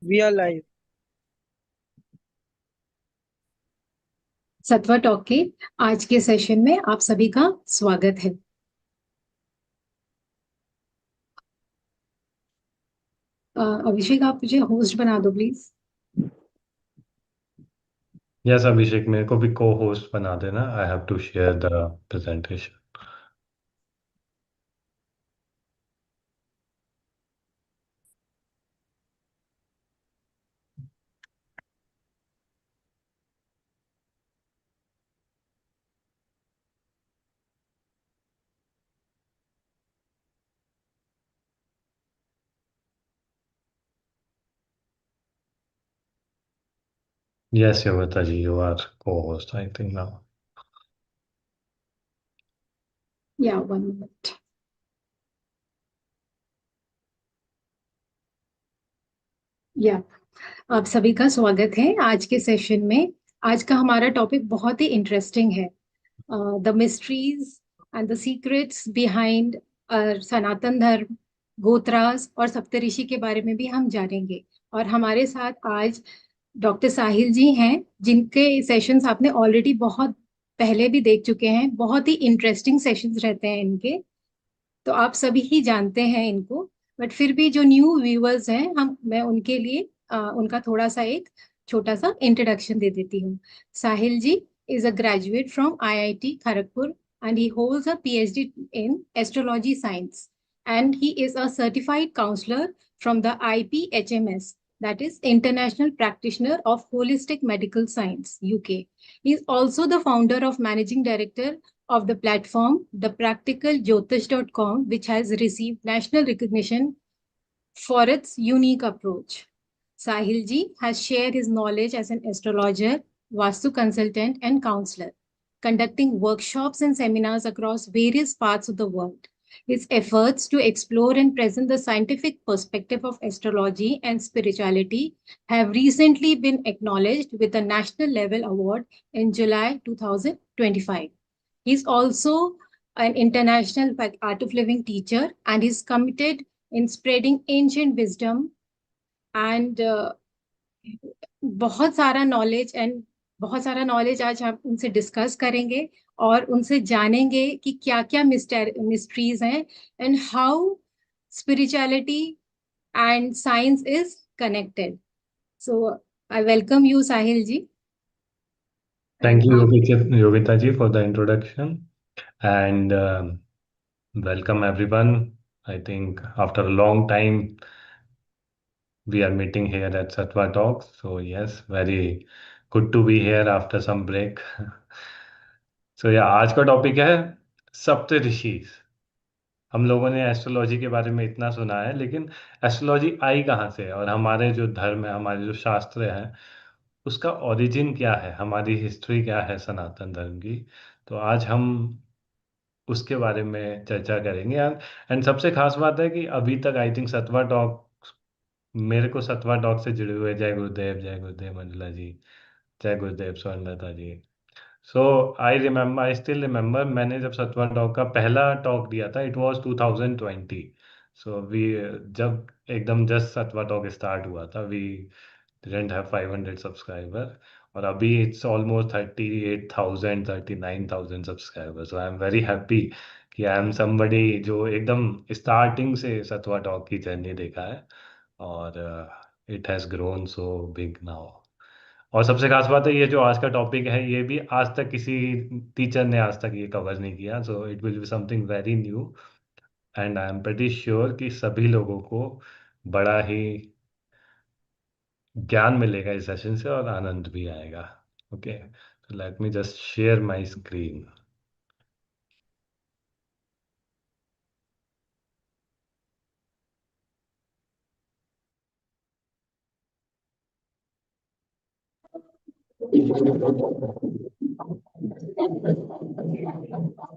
We are live. Satva talk के आज के सेशन में आप सभी का स्वागत है। अभिषेक, आप मुझे होस्ट बना दो प्लीज। यस अभिषेक, मेरे को भी को होस्ट बना देना। I have to share the presentation. Yes Yogita ji, you are co host I think yeah. या 1 मिनट। या आप सभी का स्वागत है आज के सेशन में। आज का हमारा टॉपिक बहुत ही इंटरेस्टिंग है। The mysteries and the secrets behind Sanatan Dharma, gotras और सप्तऋषि के बारे में भी हम जानेंगे। और हमारे साथ आज डॉक्टर साहिल जी हैं, जिनके सेशंस आपने ऑलरेडी बहुत पहले भी देख चुके हैं। बहुत ही इंटरेस्टिंग सेशंस रहते हैं इनके, तो आप सभी ही जानते हैं इनको। बट फिर भी जो न्यू व्यूअर्स हैं, हम मैं उनके लिए उनका थोड़ा सा एक छोटा सा इंट्रोडक्शन दे देती हूँ। Sahil ji is a graduate from IIT Kharagpur and he holds a PhD in astrology science, and he is a certified counselor from the IPHMS, that is International Practitioner of Holistic Medical Science UK. He is also the founder of managing director of the platform thepracticalJyotish.com, which has received national recognition for its unique approach. Sahil ji has shared his knowledge as an astrologer, Vastu consultant, and counselor, conducting workshops and seminars across various parts of the world. His efforts to explore and present the scientific perspective of astrology and spirituality have recently been acknowledged with a national level award in July 2025. He's also an international art of living teacher and is committed in spreading ancient wisdom and बहुत सारा knowledge and बहुत सारा knowledge आज हम उनसे discuss करेंगे और उनसे जानेंगे कि क्या क्या मिस्ट्रीज हैं and how spirituality and science is connected. So I welcome you Sahil ji. Thank and you आप Yogita ji for the introduction and welcome everyone. I think after a long time we are meeting here at Satwa Talks. So yes, very good to be here after some break. So yeah, आज का topic है सप्त ऋषि। हम लोगों ने astrology के बारे में इतना सुना है, लेकिन एस्ट्रोलॉजी आई कहाँ से और हमारे जो धर्म है, हमारे जो शास्त्र हैं, उसका ओरिजिन क्या है, हमारी हिस्ट्री क्या है सनातन धर्म की। तो आज हम उसके बारे में चर्चा करेंगे यार। एंड सबसे खास बात है कि अभी तक आई थिंक सतवा टॉक, मेरे को सतवा टॉक से जुड़े हुए, जय गुरुदेव मंजुला जी, जय गुरुदेव स्वर्णलता जी। सो आई स्टिल रिमेम्बर, मैंने जब सतवा टॉक का पहला टॉक दिया था, इट वाज 2020। सो वी जब एकदम जस्ट सतवा टॉक स्टार्ट हुआ था, वी डिडंट हैव 500 सब्सक्राइबर, और अभी it's almost 38,000 39,000 subscriber. So I am very happy कि आई एम समबडी जो एकदम स्टार्टिंग से सतवा टॉक की जर्नी देखा है, और it has grown so big now. और सबसे खास बात है, ये जो आज का टॉपिक है, ये भी आज तक किसी टीचर ने आज तक ये कवर नहीं किया। So it will be something very new, and I am pretty sure कि सभी लोगों को बड़ा ही ज्ञान मिलेगा इस सेशन से और आनंद भी आएगा। ओके, तो let me just share my screen.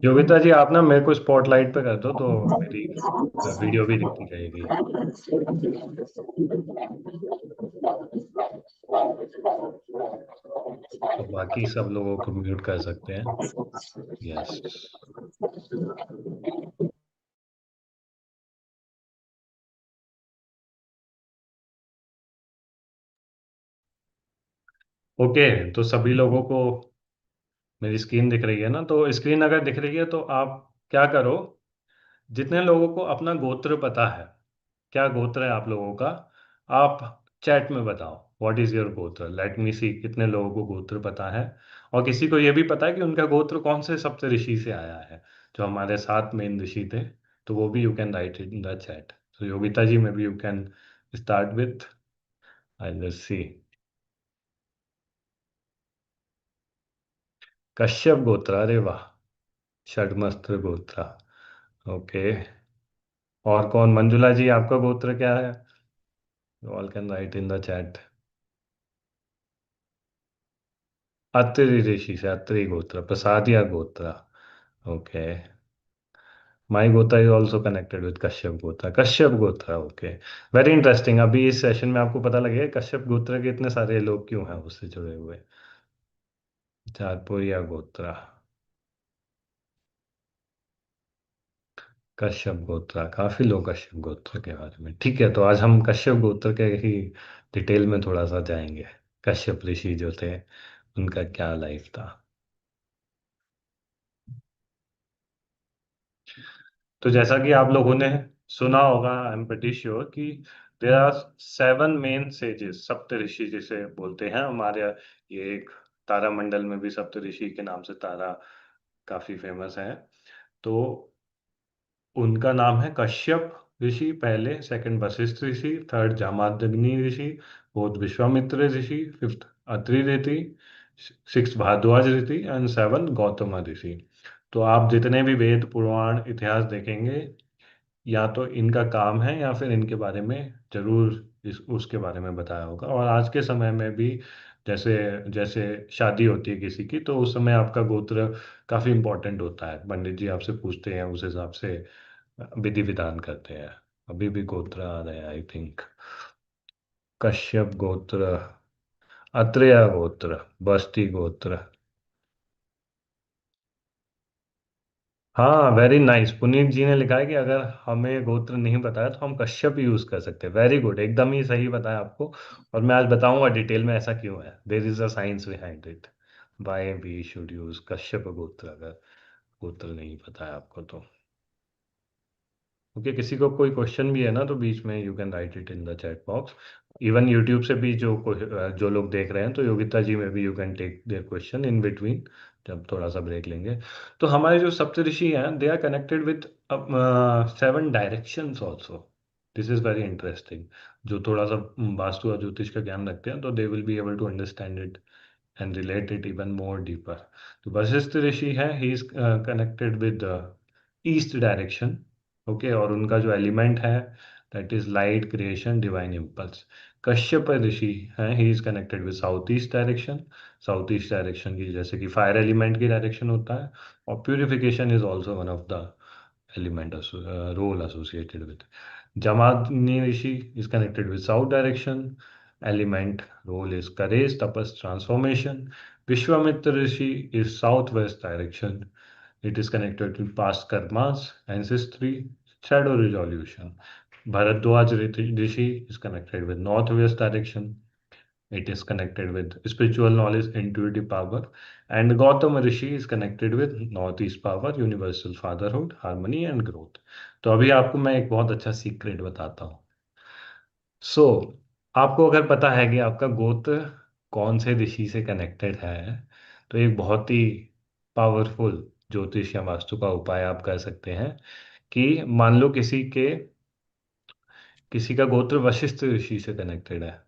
Yogita ji, आप ना मेरे को स्पॉटलाइट पे कर दो तो मेरी वीडियो भी दिखती रहेगी। तो बाकी सब लोगों को म्यूट कर सकते हैं। यस। ओके, तो सभी लोगों को मेरी स्क्रीन दिख रही है ना? तो स्क्रीन अगर दिख रही है तो आप क्या करो, जितने लोगों को अपना गोत्र पता है, क्या गोत्र है आप लोगों का, आप चैट में बताओ व्हाट इज योर गोत्र। लेट मी सी कितने लोगों को गोत्र पता है। और किसी को यह भी पता है कि उनका गोत्र कौन से सप्तऋषि से आया है, जो हमारे सात मेन ऋषि थे। तो वो भी you can write it in the chat. So Yogita ji, may be you can start with, I let's see, Kashyap gotra. अरे वाह, षडमस्त्र गोत्र। ओके, और कौन? मंजुला जी, आपका गोत्र क्या है? All can write in the chat. Atri ऋषि से, अत्रि गोत्र, प्रसादिया गोत्र। Okay, my gotra is also connected with Kashyap gotra, Kashyap gotra. Okay, very interesting. अभी इस सेशन में आपको पता लगेगा कश्यप गोत्र के इतने सारे लोग क्यों हैं उससे जुड़े हुए। चारपुरिया गोत्र, कश्यप गोत्र, काफी लोग कश्यप गोत्र के बारे में। ठीक है, तो आज हम कश्यप गोत्र के ही डिटेल में थोड़ा सा जाएंगे। कश्यप ऋषि जो थे, उनका क्या लाइफ था। तो जैसा कि आप लोगों ने सुना होगा, आई एम प्रीटी श्योर कि there are seven men sages, Saptarishi जिसे बोलते हैं हमारे ये एक तारामंडल में भी सप्त ऋषि के नाम से तारा काफी फेमस है। तो उनका नाम है कश्यप ऋषि पहले, second Vashishtha rishi, third Jamadagni rishi, fourth Vishwamitra rishi, fifth Atri rishi, six Bharadwaj rishi and seven Gautam ऋषि। तो आप जितने भी वेद पुराण इतिहास देखेंगे, या तो इनका काम है या फिर इनके बारे में जरूर इस उसके बारे में बताया होगा। और आज के समय में भी जैसे जैसे शादी होती है किसी की, तो उस समय आपका गोत्र काफी इंपॉर्टेंट होता है। पंडित जी आपसे पूछते हैं, उस हिसाब से विधि विधान करते हैं। अभी भी गोत्र आ रहे हैं आई थिंक। कश्यप गोत्र, अत्रेय गोत्र, बस्ती गोत्र। हाँ, वेरी नाइस। पुनीत जी ने लिखा है कि अगर हमें गोत्र नहीं बताया तो हम कश्यप यूज कर सकते हैं। वेरी गुड, एकदम ही सही बताया आपको। और मैं आज बताऊंगा डिटेल में ऐसा क्यों है। There is a science behind it, why we should use Kashyap gotra अगर गोत्र नहीं पता है आपको तो। ओके, किसी को कोई क्वेश्चन भी है ना तो बीच में you can write it in the chat box. Even YouTube से भी जो लोग देख रहे हैं, तो योगिता जी में भी you can take their question in between, जब थोड़ा सा ब्रेक लेंगे। तो हमारे जो सप्तऋषि हैं, they are connected with seven directions also. This is very interesting. जो थोड़ा सा वास्तु और ज्योतिष का ज्ञान रखते हैं, तो they will be able to understand it and relate it even more deeper. तो वशिष्ठ ऋषि है, he is connected with the east direction. Okay, और उनका जो एलिमेंट है, that is light creation divine impulse. Kashyap ऋषि हैं, he is connected with south east direction. South east direction की जैसे कि फायर एलिमेंट की डायरेक्शन होता है। और purification is also one of the element role associated with. Jamadni Rishi is connected with south direction. Element role is courage, tapas, transformation. Vishwamitra Rishi is southwest direction. It is connected with past karmas, ancestry, shadow resolution. Bharadwaj Rishi is connected with northwest direction. It is connected with spiritual knowledge, intuitive power. And Gautama Rishi is connected with northeast power, universal fatherhood, harmony and growth. तो अभी आपको मैं एक बहुत अच्छा secret बताता हूँ। सो आपको अगर पता है कि आपका गोत्र कौन से ऋषि से कनेक्टेड है, तो एक बहुत ही पावरफुल ज्योतिष या वास्तु का उपाय आप कर सकते हैं। कि मान लो किसी का गोत्र वशिष्ठ ऋषि से कनेक्टेड है,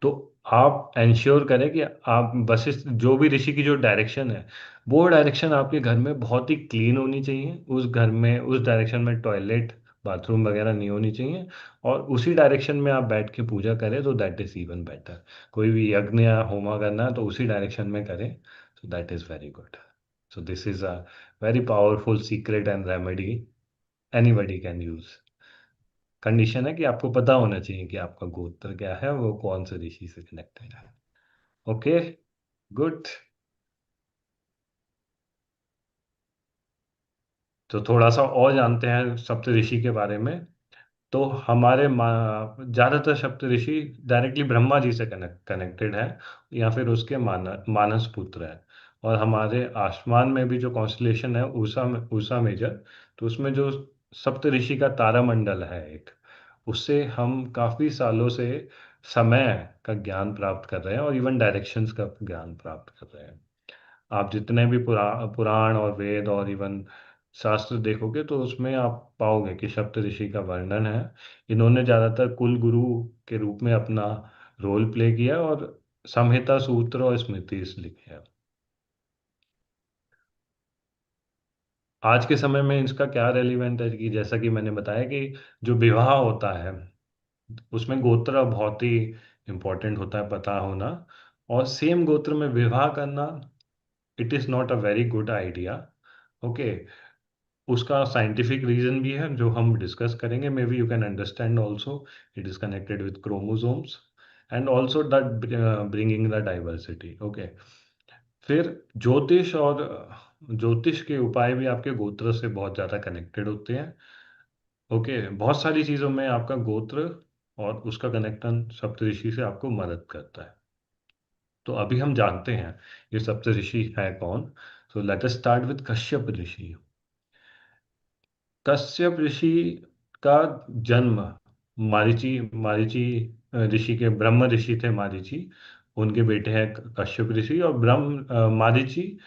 तो आप इंश्योर करें कि आप वशिष्ठ जो भी ऋषि की जो डायरेक्शन है, वो डायरेक्शन आपके घर में बहुत ही क्लीन होनी चाहिए। उस घर में उस डायरेक्शन में टॉयलेट बाथरूम वगैरह नहीं होनी चाहिए। और उसी डायरेक्शन में आप बैठ के पूजा करें तो दैट इज इवन बेटर। कोई भी यज्ञ या होमा करना है तो उसी डायरेक्शन में करें, सो that is very good. So this is a very powerful secret and remedy anybody can use. Condition है कि आपको पता होना चाहिए कि आपका गोत्र क्या है, वो कौन से ऋषि से कनेक्टेड है। Okay, good. तो थोड़ा सा और जानते हैं सप्तऋषि के बारे में। तो हमारे ज्यादातर सप्तऋषि डायरेक्टली ब्रह्मा जी से कनेक्टेड है, या फिर उसके मानस पुत्र है। और हमारे आसमान में भी जो कॉन्स्टलेशन है उषा मेजर, तो उसमें जो सप्तऋषि का तारामंडल है एक, उससे हम काफी सालों से समय का ज्ञान प्राप्त कर रहे हैं और इवन डायरेक्शंस का ज्ञान प्राप्त कर रहे हैं। आप जितने भी पुराण और वेद और इवन शास्त्र देखोगे तो उसमें आप पाओगे कि सप्तऋषि का वर्णन है। इन्होंने ज्यादातर कुल गुरु के रूप में अपना रोल प्ले किया और संहिता, सूत्र और स्मृति लिखे हैं। आज के समय में इसका क्या रेलिवेंट है कि जैसा कि मैंने बताया कि जो विवाह होता है उसमें गोत्र बहुत ही इम्पोर्टेंट होता है पता होना। और सेम गोत्र में विवाह करना, it is not a very good idea. Okay, उसका साइंटिफिक रीजन भी है जो हम डिस्कस करेंगे, मे be you can understand also. It is connected with chromosomes and also that bringing the diversity. Okay, फिर ज्योतिष के उपाय भी आपके गोत्र से बहुत ज़्यादा कनेक्टेड होते हैं। ओके, बहुत सारी चीज़ों में आपका गोत्र और उसका कनेक्शन सप्तऋषि से आपको मदद करता है। तो अभी हम जानते हैं ये सप्तऋषि है कौन। So let us start with Kashyap rishi. Kashyap ऋषि का जन्म मारीची मारीची ऋषि के, ब्रह्म ऋषि थे मारीची, उनके बेटे हैं कश्यप ऋषि। और मारीची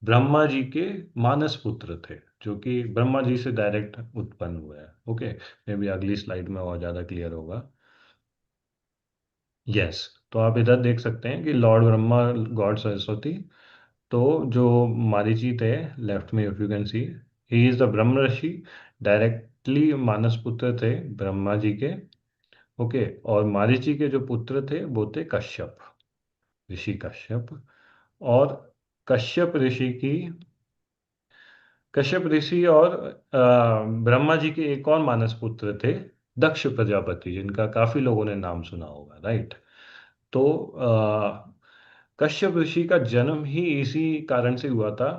ब्रह्मा जी के मानस पुत्र थे, जो कि ब्रह्मा जी से डायरेक्ट उत्पन्न हुए हैं। ओके, मे बी अगली स्लाइड में और ज़्यादा क्लियर होगा। यस, तो आप इधर देख सकते हैं कि लॉर्ड ब्रह्मा, गॉड सरस्वती, तो जो मारीची थे लेफ्ट में, if you can see, he is the Brahma Rishi, directly मानस पुत्र थे ब्रह्मा जी के। ओके, और मारीची के जो पुत्र थे वो थे कश्यप, ऋषि कश्यप। और कश्यप ऋषि की कश्यप ऋषि और ब्रह्मा जी के एक और मानस पुत्र थे, दक्ष प्रजापति, जिनका काफी लोगों ने नाम सुना होगा, राइट। तो कश्यप ऋषि का जन्म ही इसी कारण से हुआ था।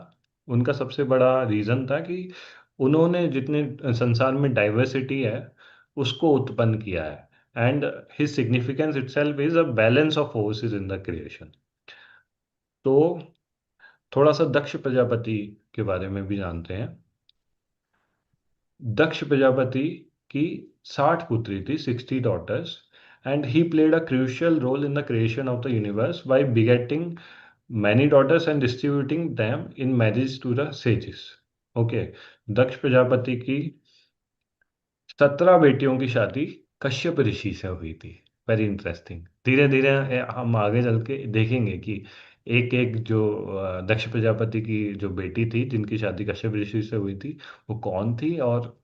उनका सबसे बड़ा रीजन था कि उन्होंने जितने संसार में डाइवर्सिटी है उसको उत्पन्न किया है। And his significance itself is a balance of forces in the creation. तो थोड़ा सा दक्ष प्रजापति के बारे में भी जानते हैं। दक्ष प्रजापति की 60 पुत्री थी, 60 daughters, and he played a crucial role in the creation of the universe by begetting many daughters and distributing them in marriage to the sages. Okay, Daksha Prajapati की 17 बेटियों की शादी कश्यप ऋषि से हुई थी। Very interesting. धीरे धीरे हम आगे चल के देखेंगे कि एक एक जो दक्ष प्रजापति की जो बेटी थी जिनकी शादी कश्यप ऋषि से हुई थी, वो कौन थी और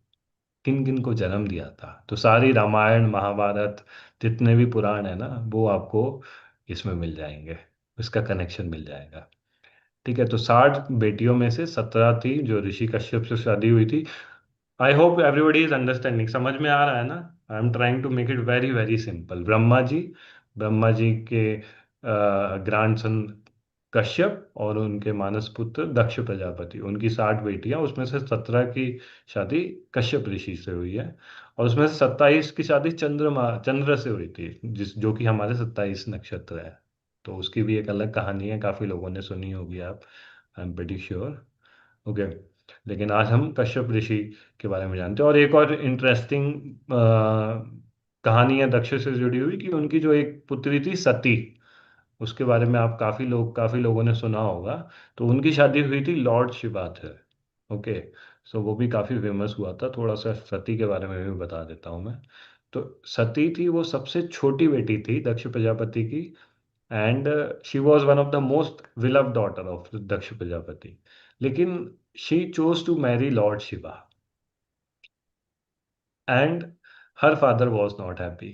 किन किन को जन्म दिया था। तो सारी रामायण महाभारत जितने भी पुराण है ना, वो आपको इसमें मिल जाएंगे, इसका कनेक्शन मिल जाएगा। ठीक है, तो 60 बेटियों में से 17 थी जो ऋषि कश्यप से शादी हुई थी। I hope everybody is understanding, समझ में आ रहा है ना। I am trying to make it very very simple. Brahma ji के ग्रैंडसन कश्यप और उनके मानस पुत्र दक्ष प्रजापति, उनकी 60 बेटियां, उसमें से 17 की शादी कश्यप ऋषि से हुई है। और उसमें से 27 की शादी चंद्र से हुई थी, जो कि हमारे 27 नक्षत्र है। तो उसकी भी एक अलग कहानी है, काफी लोगों ने सुनी होगी आप, I am pretty sure. Okay, लेकिन आज हम कश्यप ऋषि के बारे में जानते हैं। और एक और इंटरेस्टिंग कहानी है दक्ष से जुड़ी हुई, कि उनकी जो एक पुत्री थी सती, उसके बारे में आप काफी लोगों ने सुना होगा। तो उनकी शादी हुई थी लॉर्ड शिवा थे। ओके, सो वो भी काफी फेमस हुआ था। थोड़ा सा सती के बारे में भी बता देता हूँ मैं। तो सती थी, वो सबसे छोटी बेटी थी दक्ष प्रजापति की। And she was one of the most beloved daughter of Daksha Prajapati. लेकिन she chose to marry lord Shiva, and her father was not happy,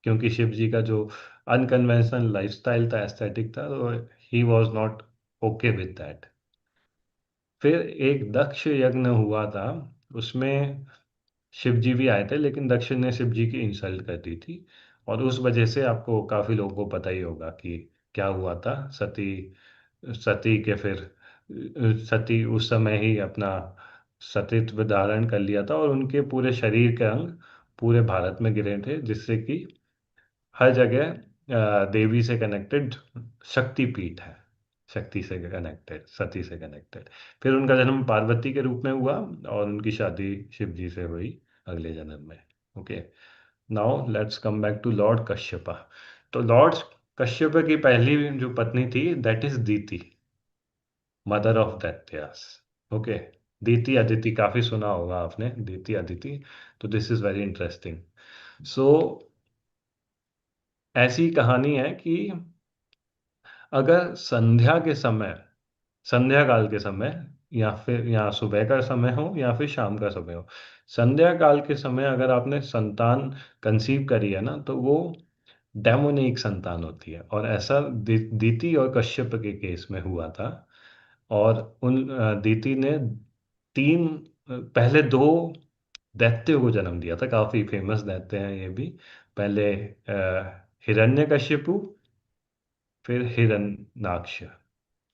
क्योंकि शिव जी का जो अनकन्वेंशनल लाइफस्टाइल था, एस्थेटिक था, तो he was not okay with that. फिर एक दक्ष यज्ञ हुआ था, उसमें शिव जी भी आए थे, लेकिन दक्ष ने शिव जी की इंसल्ट कर दी थी। और उस वजह से आपको काफी लोगों को पता ही होगा कि क्या हुआ था। सती सती के फिर सती उस समय ही अपना सतीत्व धारण कर लिया था और उनके पूरे शरीर के अंग पूरे भारत में गिरे थे, जिससे कि हर जगह देवी से कनेक्टेड शक्ति पीठ है, शक्ति से कनेक्टेड, सती से कनेक्टेड। फिर उनका जन्म पार्वती के रूप में हुआ और उनकी शादी शिव जी से हुई अगले जन्म में। Okay, now let's come back to lord Kashyapa. तो लॉर्ड कश्यप की पहली जो पत्नी थी that is Diti, mother of daityas. Okay, Diti Aditi काफी सुना होगा आपने, दीति अदिति। तो this is very interesting. So ऐसी कहानी है कि अगर संध्या के समय, संध्या काल के समय, या फिर या सुबह का समय हो या फिर शाम का समय हो, संध्या काल के समय अगर आपने संतान कंसीव करी है ना, तो वो डेमोनिक संतान होती है। और ऐसा दीति और कश्यप के केस में हुआ था। और उन दीति ने तीन पहले दो दैत्यों को जन्म दिया था, काफी फेमस दैत्य हैं ये भी। पहले हिरण्यकशिपु, फिर हिरण्याक्ष।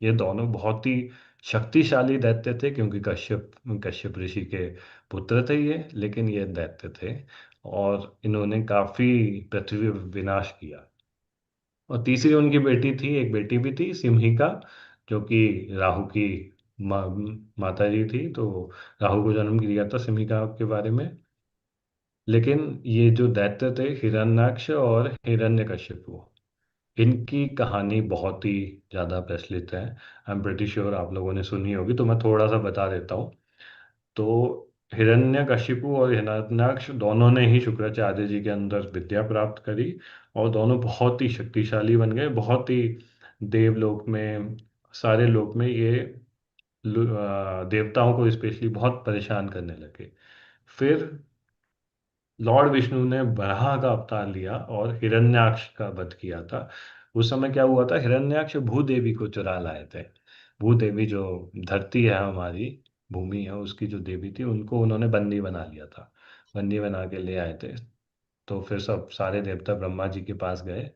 ये दोनों बहुत ही शक्तिशाली दैत्य थे, क्योंकि कश्यप कश्यप ऋषि के पुत्र थे ये, लेकिन ये दैत्य थे और इन्होंने काफी पृथ्वी विनाश किया। और तीसरी उनकी बेटी थी, एक बेटी भी थी सिम्हिका, जो कि राहु की मा, माता जी थी। तो राहु को जन्म दिया था सिम्हिका के बारे में। लेकिन ये जो दैत्य थे हिरण्याक्ष और हिरण्यकशिपु, इनकी कहानी बहुत ही ज़्यादा प्रचलित है। आई एम प्रेटी श्योर आप लोगों ने सुनी होगी, तो मैं थोड़ा सा बता देता हूँ। तो हिरण्यकशिपु और हिरण्याक्ष दोनों ने ही शुक्राचार्य जी के अंदर विद्या प्राप्त करी, और दोनों बहुत ही शक्तिशाली बन गए। बहुत ही देवलोक में, सारे लोक में ये देवताओं को स्पेशली बहुत परेशान करने लगे। फिर लॉर्ड विष्णु ने वराह का अवतार लिया और हिरण्याक्ष का वध किया था। उस समय क्या हुआ था, हिरण्याक्ष भूदेवी को चुरा लाए थे। भूदेवी जो धरती है हमारी, भूमि है, उसकी जो देवी थी, उनको उन्होंने बंदी बना लिया था। बंदी बना के ले आए थे। तो फिर सब सारे देवता ब्रह्मा जी के पास गए,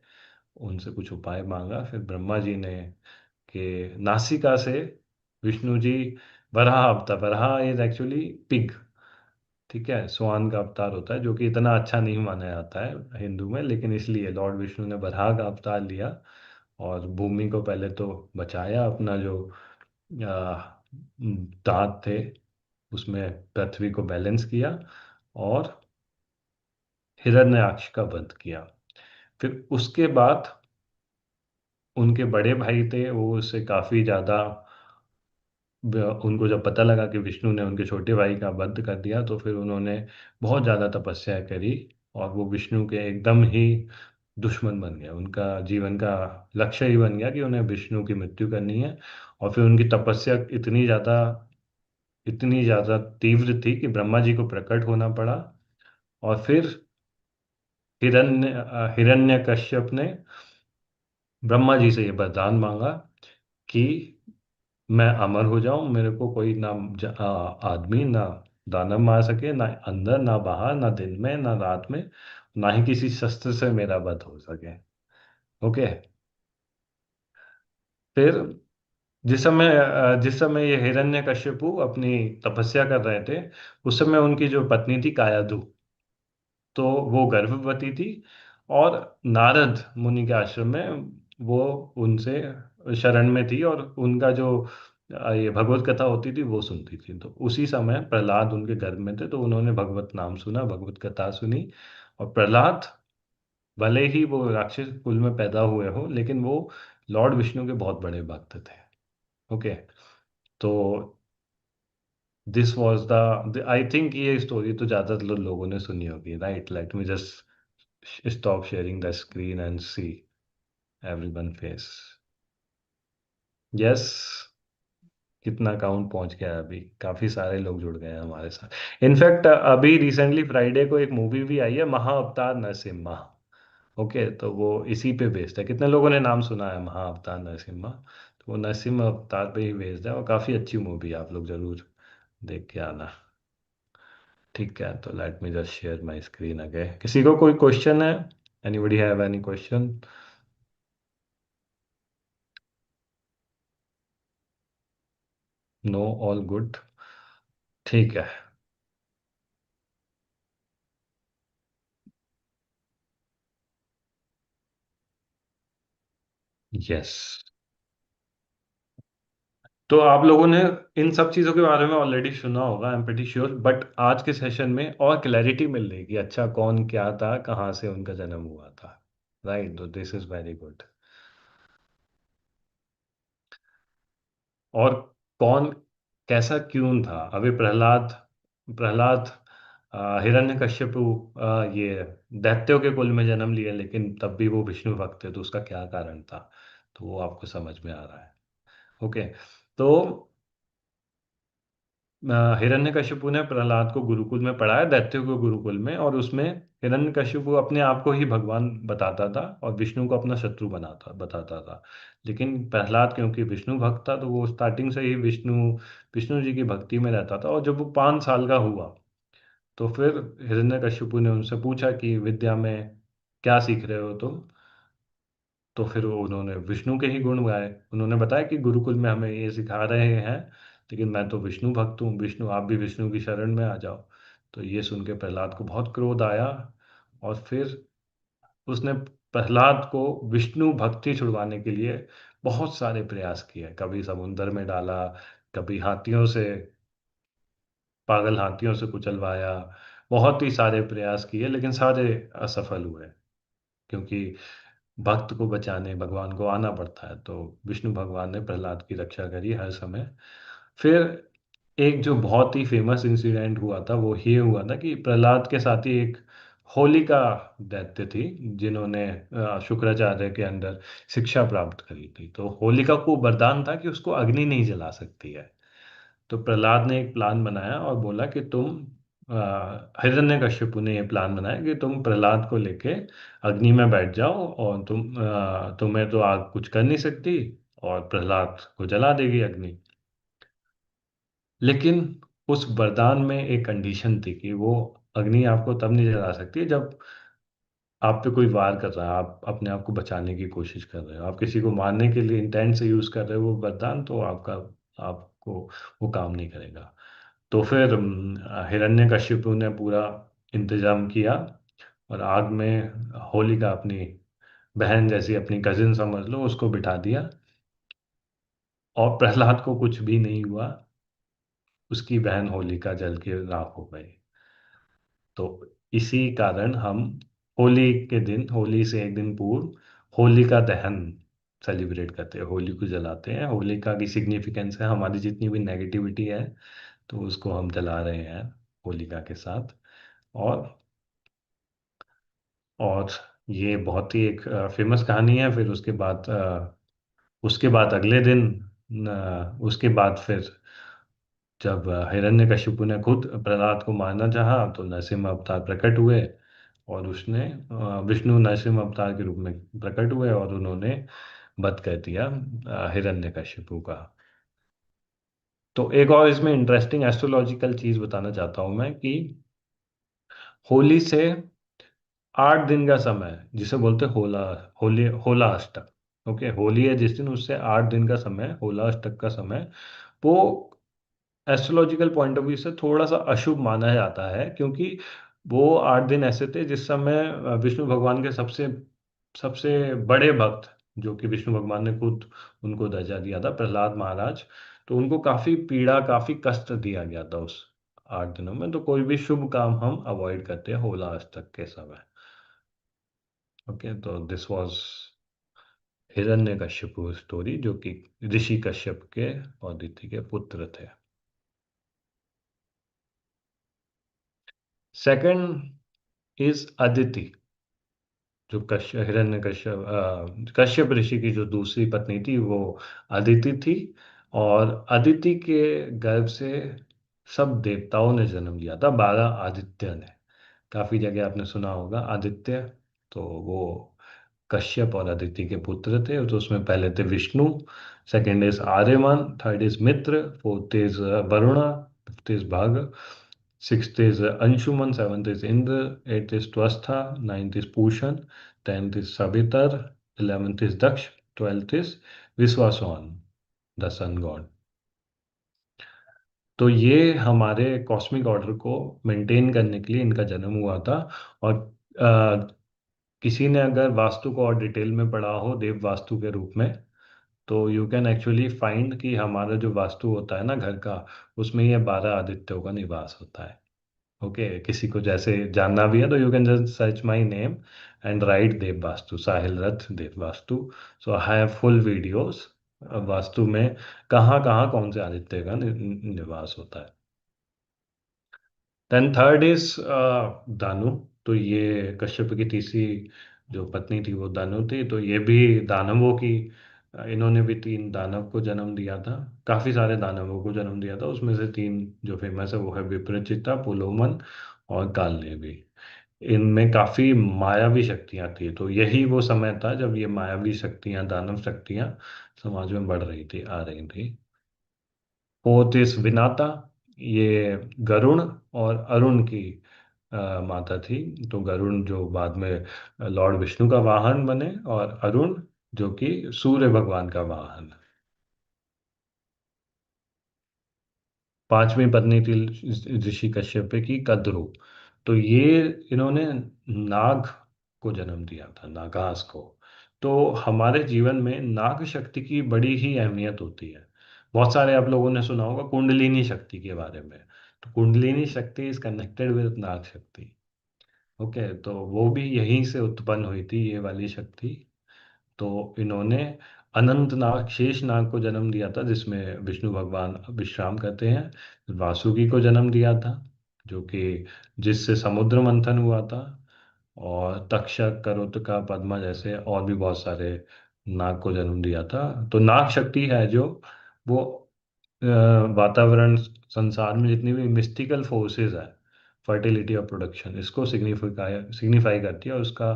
उनसे कुछ उपाय मांगा। फिर ब्रह्मा जी ने कि नासिका से विष्णु जी वराह अवतार, वराह इज एक्चुअली पिग, ठीक है, स्वान का अवतार होता है, जो कि इतना अच्छा नहीं माना जाता है हिंदू में, लेकिन इसलिए लॉर्ड विष्णु ने वराह का अवतार लिया और भूमि को पहले तो बचाया, अपना जो दांत थे उसमें पृथ्वी को बैलेंस किया, और हिरण्याक्ष का वध किया। फिर उसके बाद उनके बड़े भाई थे, वो उससे काफी ज्यादा, उनको जब पता लगा कि विष्णु ने उनके छोटे भाई का वध कर दिया, तो फिर उन्होंने बहुत ज़्यादा तपस्या करी, और वो विष्णु के एकदम ही दुश्मन बन गया। उनका जीवन का लक्ष्य ही बन गया कि उन्हें विष्णु की मृत्यु करनी है। और फिर उनकी तपस्या इतनी ज़्यादा तीव्र थी कि ब्रह्मा जी को प्रकट होना पड़ा। और फिर हिरण्यकश्यप ने ब्रह्मा जी से ये वरदान मांगा कि मैं अमर हो जाऊं, मेरे को कोई ना आदमी ना दानव मार सके, ना अंदर ना बाहर, ना दिन में ना रात में, ना ही किसी शस्त्र से मेरा वध हो सके। ओके। फिर जिस समय ये हिरण्यकश्यपु अपनी तपस्या कर रहे थे, उस समय उनकी जो पत्नी थी कायाधु, तो वो गर्भवती थी। और नारद मुनि के आश्रम में वो उनसे शरण में थी, और उनका जो ये भगवत कथा होती थी वो सुनती थी। तो उसी समय प्रहलाद उनके गर्भ में थे, तो उन्होंने भगवत नाम सुना, भगवत कथा सुनी। और प्रहलाद भले ही वो राक्षस कुल में पैदा हुए हो, लेकिन वो लॉर्ड विष्णु के बहुत बड़े भक्त थे। ओके। तो this was the, I think ये स्टोरी तो ज्यादातर लोगों ने सुनी होगी, right? Late me just stop sharing the screen and see everyone face. Yes, कितना काउंट पहुंच गया है अभी, काफी सारे लोग जुड़ गए हैं हमारे साथ। इनफैक्ट अभी रिसेंटली फ्राइडे को एक मूवी भी आई है, महाअवतार नरसिम्हा। ओके, तो वो इसी पे बेस्ड है। कितने लोगों ने नाम सुना है महाअवतार नरसिम्हा? तो वो नरसिम्हा अवतार पे ही बेस्ड है, और काफी अच्छी मूवी है, आप लोग जरूर देख के आना। ठीक है, तो let me just share my screen again. किसी को कोई क्वेश्चन है? Anybody have any question? No, all good. ठीक है। यस। तो आप लोगों ने इन सब चीज़ों के बारे में ऑलरेडी सुना होगा, I am pretty sure, but आज के सेशन में और क्लैरिटी मिल रही कि अच्छा कौन क्या था, कहाँ से उनका जन्म हुआ था। राइट, तो दिस इज वेरी गुड। और कौन कैसा क्यों था। अभी प्रहलाद प्रहलाद हिरण्यकश्यपु ये दैत्यों के कुल में जन्म लिया, लेकिन तब भी वो विष्णु भक्त थे, तो उसका क्या कारण था, तो वो आपको समझ में आ रहा है। ओके। तो हिरण्यकशिपु ने प्रहलाद को गुरुकुल में पढ़ाया, दैत्यों को गुरुकुल में, और उसमें हिरण्यकशिपु अपने आप को ही भगवान बताता था और विष्णु को अपना शत्रु बनाता बताता था। लेकिन प्रहलाद क्योंकि विष्णु भक्त था, तो वो स्टार्टिंग से ही विष्णु विष्णु जी की भक्ति में रहता था। और जब वो 5 साल का हुआ, तो फिर हिरण्यकशिपु ने उनसे पूछा कि विद्या में क्या सीख रहे हो तुम। तो फिर उन्होंने विष्णु के ही गुण गाए। उन्होंने बताया कि गुरुकुल में हमें ये सिखा रहे हैं, लेकिन मैं तो विष्णु भक्त हूँ, विष्णु आप भी विष्णु की शरण में आ जाओ। तो ये सुन के प्रहलाद को बहुत क्रोध आया, और फिर उसने प्रहलाद को विष्णु भक्ति छुड़वाने के लिए बहुत सारे प्रयास किए। कभी समुंदर में डाला, कभी हाथियों से, पागल हाथियों से कुचलवाया, बहुत ही सारे प्रयास किए, लेकिन सारे असफल हुए। क्योंकि भक्त को बचाने भगवान को आना पड़ता है, तो विष्णु भगवान ने प्रहलाद की रक्षा करी हर समय। फिर एक जो बहुत ही फेमस इंसिडेंट हुआ था, वो ये हुआ था कि प्रहलाद के साथ ही एक होलिका दैत्य थी, जिन्होंने शुक्राचार्य के अंदर शिक्षा प्राप्त करी थी। तो होलिका को वरदान था कि उसको अग्नि नहीं जला सकती है। तो प्रहलाद ने एक प्लान बनाया और बोला कि तुम हिरण्यकश्यपु ने ये प्लान बनाया कि तुम प्रहलाद को लेके अग्नि में बैठ जाओ, और तुम्हें तो आग कुछ कर नहीं सकती, और प्रहलाद को जला देगी अग्नि। लेकिन उस वरदान में एक कंडीशन थी कि वो अग्नि आपको तब नहीं जला सकती जब आप पे कोई वार कर रहा है, आप अपने आप को बचाने की कोशिश कर रहे हो, आप किसी को मारने के लिए इंटेंट से यूज कर रहे हो वो वरदान, तो आपको वो काम नहीं करेगा। तो फिर हिरण्यकशिपु ने पूरा इंतजाम किया, और आग में होलिका, अपनी बहन जैसी, अपनी कजिन समझ लो, उसको बिठा दिया। और प्रहलाद को कुछ भी नहीं हुआ, उसकी बहन होलिका जल के राख हो गई। तो इसी कारण हम होली के दिन, होली से एक दिन पूर्व, होलिका दहन सेलिब्रेट करते हैं, होली को जलाते हैं। होलिका की सिग्निफिकेंस है हमारी जितनी भी नेगेटिविटी है, तो उसको हम जला रहे हैं होलिका के साथ। और और ये बहुत ही एक फेमस कहानी है। फिर उसके बाद अगले दिन, उसके बाद फिर जब हिरण्यकशिपु ने खुद प्रहलाद को मारना चाहा, तो नरसिम्हा अवतार प्रकट हुए, और उसने विष्णु नरसिम्हा अवतार के रूप में प्रकट हुए, और उन्होंने वध कर दिया हिरण्यकशिपु का। तो एक और इसमें इंटरेस्टिंग एस्ट्रोलॉजिकल चीज बताना चाहता हूं मैं, कि होली से 8 दिन का समय है, जिसे बोलते हैं होला अष्टक। ओके, होली है जिस दिन, उससे 8 दिन का समय, होला अष्टक का समय, वो एस्ट्रोलॉजिकल पॉइंट ऑफ व्यू से थोड़ा सा अशुभ माना जाता है। क्योंकि वो 8 दिन ऐसे थे जिस समय विष्णु भगवान के सबसे सबसे बड़े भक्त, जो कि विष्णु भगवान ने खुद उनको दर्जा दिया था, प्रहलाद महाराज, तो उनको काफी पीड़ा, काफी कष्ट दिया गया था उस 8 दिनों में। तो कोई भी शुभ काम हम अवॉइड करते हैं होला अष्टक के समय। ओके, तो दिस वाज हिरण्यकश्यप स्टोरी, जो कि ऋषि कश्यप के और अदिति के पुत्र थे। सेकंड इज अदिति, जो कश्यप हिरण्य कश्यप कश्यप ऋषि की जो दूसरी पत्नी थी, वो अदिति थी। और अदिति के गर्भ से सब देवताओं ने जन्म लिया था, 12 आदित्य ने। काफी जगह आपने सुना होगा आदित्य। तो वो कश्यप और अदिति के पुत्र थे। तो उसमें पहले थे Vishnu, second is Aryaman, third is Mitra, fourth is Varuna, fifth is Bhag, sixth is Anshuman, seventh is Indra, eighth is Tvashta, ninth is Pushan, tenth is Savitar, eleventh is Daksha, twelfth is Vishwasvan, the sun god. तो ये हमारे कॉस्मिक ऑर्डर को मेंटेन करने के लिए इनका जन्म हुआ था। और किसी ने अगर वास्तु को और डिटेल में पढ़ा हो देव वास्तु के रूप में, तो यू कैन एक्चुअली फाइंड कि हमारा जो वास्तु होता है ना घर का, उसमें ये 12 आदित्यों का निवास होता है। ओके, किसी को जैसे जानना भी है तो you can just search my name and write Dev Vastu, Sahil Rath Dev Vastu. So I have full videos Vastu में कहाँ कहाँ कौन से आदित्य का निवास होता है। Then third is Danu. तो ये कश्यप की तीसरी जो पत्नी थी वो दानु थी। तो ये भी दानवों की, इन्होंने भी तीन दानव को जन्म दिया था। काफी सारे दानवों को जन्म दिया था, उसमें से तीन जो फेमस है वो है विप्रचिता, पुलोमन और कालनेमी। इनमें काफी मायावी शक्तियां थी। तो यही वो समय था जब ये मायावी शक्तियां, दानव शक्तियां समाज में बढ़ रही थी, आ रही थी। Fourth is Vinata. ये गरुण और अरुण की माता थी। तो गरुण जो बाद में लॉर्ड विष्णु का वाहन बने, और अरुण जो कि सूर्य भगवान का वाहन। पांचवी पत्नी थी ऋषि कश्यप की, कद्रु। तो ये इन्होंने नाग को जन्म दिया था, नागास को। तो हमारे जीवन में नाग शक्ति की बड़ी ही अहमियत होती है। बहुत सारे आप लोगों ने सुना होगा कुंडलिनी शक्ति के बारे में। तो कुंडलिनी शक्ति इज कनेक्टेड विद नाग शक्ति। ओके, तो वो भी यहीं से उत्पन्न हुई थी ये वाली शक्ति। तो इन्होंने अनंतनाग, शेषनाग को जन्म दिया था, जिसमें विष्णु भगवान विश्राम करते हैं। वासुकी को जन्म दिया था, जो कि जिससे समुद्र मंथन हुआ था। और तक्षक, करोतका, पद्मा जैसे और भी बहुत सारे नाग को जन्म दिया था। तो नाग शक्ति है जो, वो अ, वातावरण, संसार में जितनी भी मिस्टिकल फोर्सेस है, फर्टिलिटी और प्रोडक्शन, इसको सिग्निफाई सिग्निफाई करती है। और उसका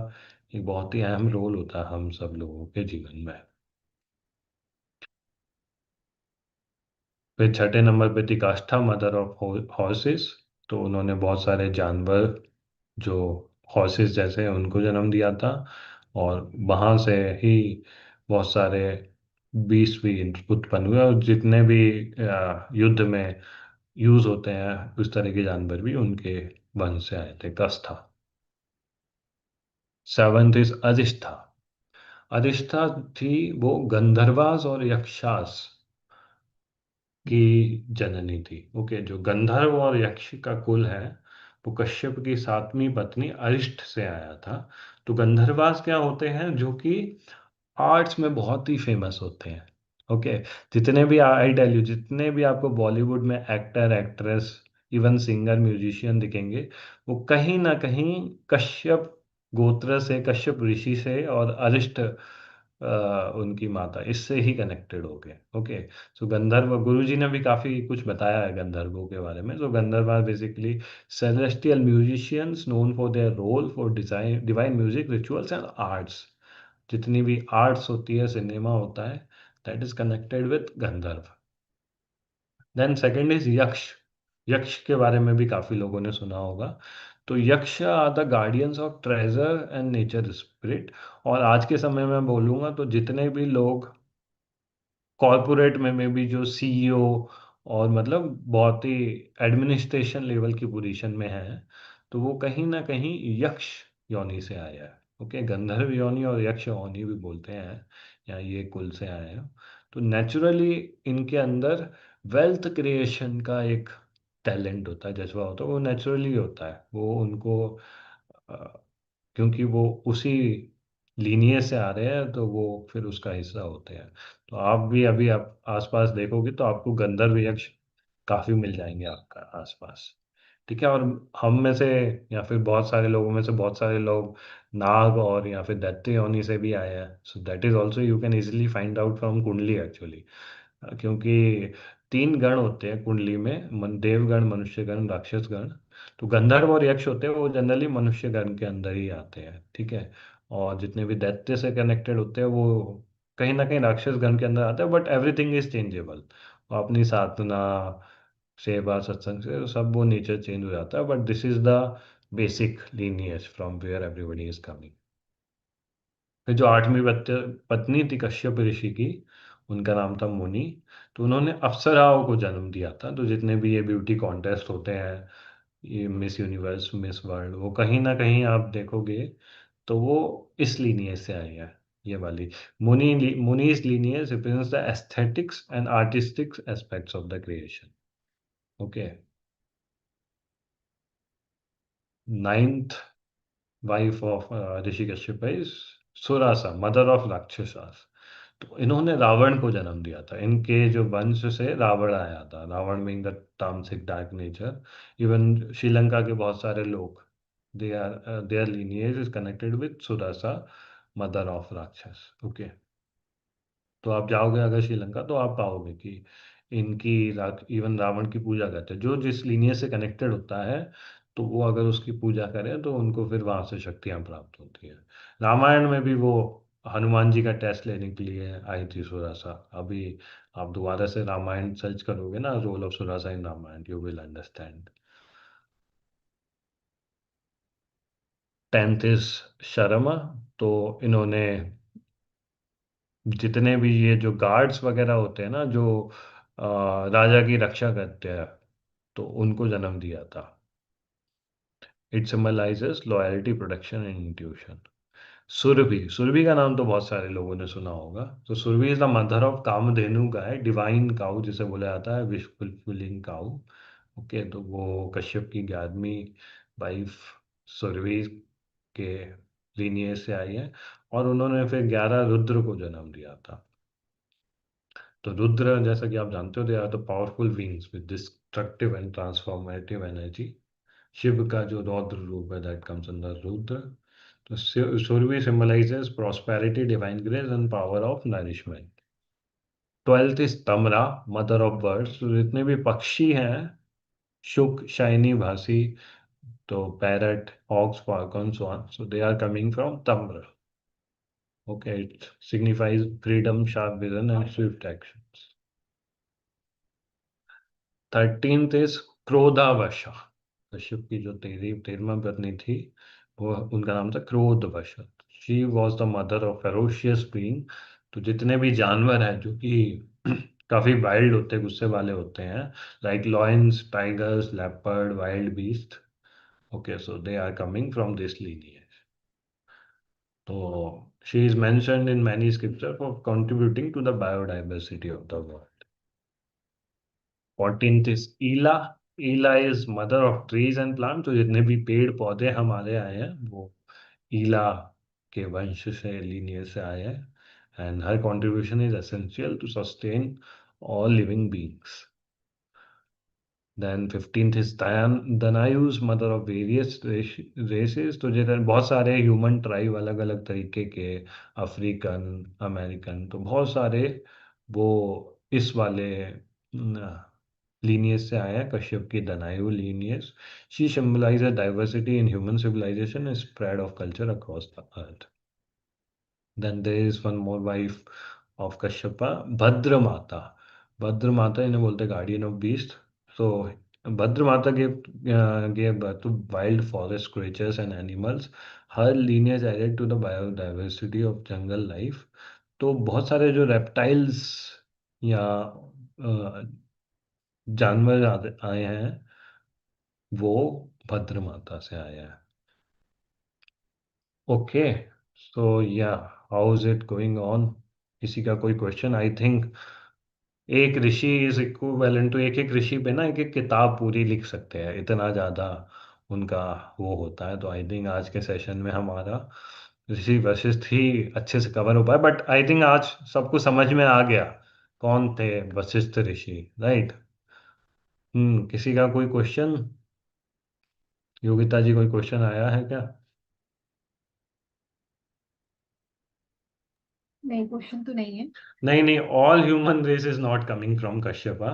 एक बहुत ही अहम रोल होता है हम सब लोगों के जीवन में। फिर छठे नंबर पे थी काष्ठा, मदर ऑफ हॉर्सेस। तो उन्होंने बहुत सारे जानवर जो हॉर्सेस जैसे हैं उनको जन्म दिया था। और वहाँ से ही बहुत सारे बीस्ट भी उत्पन्न हुए, और जितने भी युद्ध में यूज होते हैं उस तरह के जानवर भी उनके वंश से आए थे, कस्था। Seventh is अधिष्ठा। अधिष्ठा थी वो गंधर्वास और यक्षास की जननी थी। ओके, जो गंधर्व और यक्ष का कुल है वो कश्यप की सातवीं पत्नी अरिष्ट से आया था। तो गंधर्वास क्या होते हैं, जो कि आर्ट्स में बहुत ही फेमस होते हैं। ओके, जितने भी आई टेल यू, जितने भी आपको बॉलीवुड में actor, actress, even singer, musician दिखेंगे, वो कहीं ना कहीं कश्यप गोत्र से, कश्यप ऋषि से और अरिष्ट उनकी माता, इससे ही कनेक्टेड हो गए। ओके, सो गंधर्व, गुरु जी ने भी काफी कुछ बताया है गंधर्वों के बारे में। So Gandharva are basically celestial musicians known for their role for design divine music rituals and arts. जितनी भी आर्ट्स होती है, सिनेमा होता है, that is connected with Gandharva. Then second is Yaksha. Yaksha के बारे में भी काफी लोगों ने सुना होगा। तो Yaksha are the guardians of treasure and nature spirit. और आज के समय में बोलूंगा तो जितने भी लोग कॉरपोरेट में भी जो सीईओ और मतलब बहुत ही एडमिनिस्ट्रेशन लेवल की पोजीशन में है, तो वो कहीं ना कहीं यक्ष योनि से आया है। ओके, गंधर्व योनि और यक्ष योनि भी बोलते हैं, या ये कुल से आए हैं। तो नेचुरली इनके अंदर वेल्थ क्रिएशन का एक टैलेंट होता है, जज्बा होता है, वो नेचुरली होता है। वो उनको क्योंकि वो उसी लीनियज से आ रहे हैं, तो वो फिर उसका हिस्सा होते हैं। तो आप भी अभी आप आसपास देखोगे तो आपको गंधर्व यक्ष काफी मिल जाएंगे आपका आसपास। ठीक है। और हम में से, या फिर बहुत सारे लोगों में से बहुत सारे लोग नाग और या फिर दैत्य योनि से भी आए हैं। सो that is also you can easily find out from कुंडली एक्चुअली। क्योंकि तीन गण होते हैं कुंडली में, देवगण, मनुष्यगण, राक्षसगण। तो गंधर्व और यक्ष होते हैं वो जनरली मनुष्यगण के अंदर ही आते हैं। ठीक है। और जितने भी दैत्य से कनेक्टेड होते हैं वो कहीं ना कहीं राक्षस गण के अंदर आते हैं। But everything is changeable. अपनी साधना, सेवा, सत्संग से सब वो नेचर चेंज हो जाता है। But this is the basic lineage from where everybody is coming. फिर जो आठवीं पत्नी थी कश्यप ऋषि की, उनका नाम था मुनि। तो उन्होंने अप्सराओं को जन्म दिया था। तो जितने भी ये ब्यूटी कॉन्टेस्ट होते हैं, ये मिस यूनिवर्स, मिस वर्ल्ड, वो कहीं ना कहीं आप देखोगे तो वो इस लीनिएज से आई है, ये वाली। Muni's lineage represents the aesthetics and artistic aspects of the creation. Okay. Ninth wife of rishi Kashyap is Surasa, mother of rakshasas. तो इन्होंने रावण को जन्म दिया था। इनके जो वंश से रावण आया था, Ravan mean the tamasik dark nature. Even Sri Lanka के बहुत सारे लोग, their lineage is connected with Surasa, mother of rakshas. Okay. तो आप जाओगे अगर श्रीलंका तो आप पाओगे कि इनकी इवन रावण की पूजा करते हैं। जो जिस लीनियज से कनेक्टेड होता है, तो वो अगर उसकी पूजा करें तो उनको फिर वहां से शक्तियां प्राप्त होती है। रामायण में भी वो हनुमान जी का टेस्ट लेने के लिए आई थी सुरासा। अभी आप दोबारा से रामायण सर्च करोगे ना, role of Surasa in Ramayan, you will understand. Tenth is Sharma. तो इन्होंने जितने भी ये जो गार्ड्स वगैरह होते हैं ना, जो राजा की रक्षा करते हैं, तो उनको जन्म दिया था। It symbolises loyalty, protection and intuition. Surabhi, Surabhi का नाम तो बहुत सारे लोगों ने सुना होगा। तो Surabhi is the mother of Kamadhenu गाय, डिवाइन काउ जिसे बोला जाता है, विश फुलफिलिंग काउ। ओके। तो वो कश्यप की 11वीं वाइफ सुरभि के लीनिएज से आई है। और उन्होंने फिर 11 रुद्र को जन्म दिया था। तो रुद्र, जैसा कि आप जानते हो, they are the powerful beings with destructive and transformative energy. Shiva का जो रौद्र रूप है, दैट कम्स अंडर रुद्र। तो Surabhi symbolises prosperity, divine grace and power of nourishment. Twelfth is Tamra, mother of birds. तो जितने भी पक्षी हैं, शुक, शाइनी, भासी, तो parrot, hawks, falcon, swan, so they are coming from tamra. Okay, it signifies freedom, sharp vision and swift actions. 13th is Krodhavash. Kashyap की जो 13वीं पत्नी थी, वो उनका नाम था Krodhavash. She was the mother of ferocious being. तो जितने भी जानवर हैं जो कि काफी वाइल्ड होते हैं, गुस्से वाले होते हैं, like lions, tigers, leopard, wild beast. Okay, so they are coming from this lineage. तो she is mentioned in many scripture for contributing to the biodiversity of the world. 14th is Ila. Ila is mother of trees and plant. तो जितने भी पेड़ पौधे हमारे आए हैं, वो ईला के वंश से, लीनियर से आए हैं। And her contribution is essential to sustain all living beings. Then 15th is Danayus, mother of various races. तो जैसे बहुत सारे ह्यूमन ट्राइब, अलग अलग तरीके के, अफ्रीकन, अमेरिकन, तो बहुत सारे वो इस वाले लीनियज से आया है, कश्यप की Danayu lineage. She symbolise diversity in human civilisation and spread of culture across the earth. Then there is one more wife of Kashyapa, Bhadra Mata. भद्र माता इन्हें बोलते गार्डियन ऑफ बीस्ट। सो भद्र माता gave birth to wild forest creatures and animals. Her lineage added to the biodiversity of jungle life. तो बहुत सारे जो रेप्टाइल्स या जानवर आए हैं, वो भद्र माता से आए हैं। ओके। सो या, how is it going on? किसी का कोई क्वेश्चन? आई थिंक एक ऋषि इज इक्विवेलेंट टू, एक एक ऋषि पे ना एक एक किताब पूरी लिख सकते हैं, इतना ज्यादा उनका वो होता है। तो आई थिंक आज के सेशन में हमारा ऋषि वशिष्ठ ही अच्छे से कवर हो पाए। बट आई थिंक आज सबको समझ में आ गया कौन थे वशिष्ठ ऋषि, राइट? किसी का कोई क्वेश्चन? योगिता जी, कोई क्वेश्चन आया है क्या? नहीं, क्वेश्चन तो नहीं है। नहीं नहीं, all human race is not coming from Kashyapa.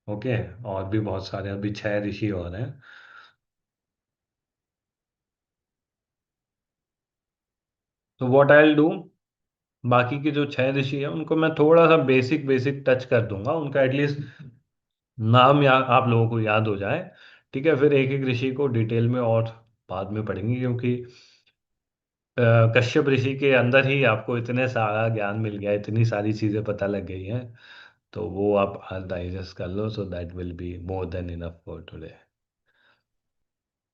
Okay. और भी बहुत सारे, अभी 6 ऋषि और हैं। तो व्हाट आई विल डू, बाकी के जो 6 ऋषि हैं उनको मैं थोड़ा सा बेसिक बेसिक टच कर दूंगा, उनका एटलीस्ट नाम या आप लोगों को याद हो जाए। ठीक है, फिर एक एक ऋषि को डिटेल में और बाद में पढ़ेंगे, क्योंकि कश्यप ऋषि के अंदर ही आपको इतने सारा ज्ञान मिल गया, इतनी सारी चीजें पता लग गई हैं। तो वो आप आज डाइजेस्ट कर लो, so that will be more than enough for today.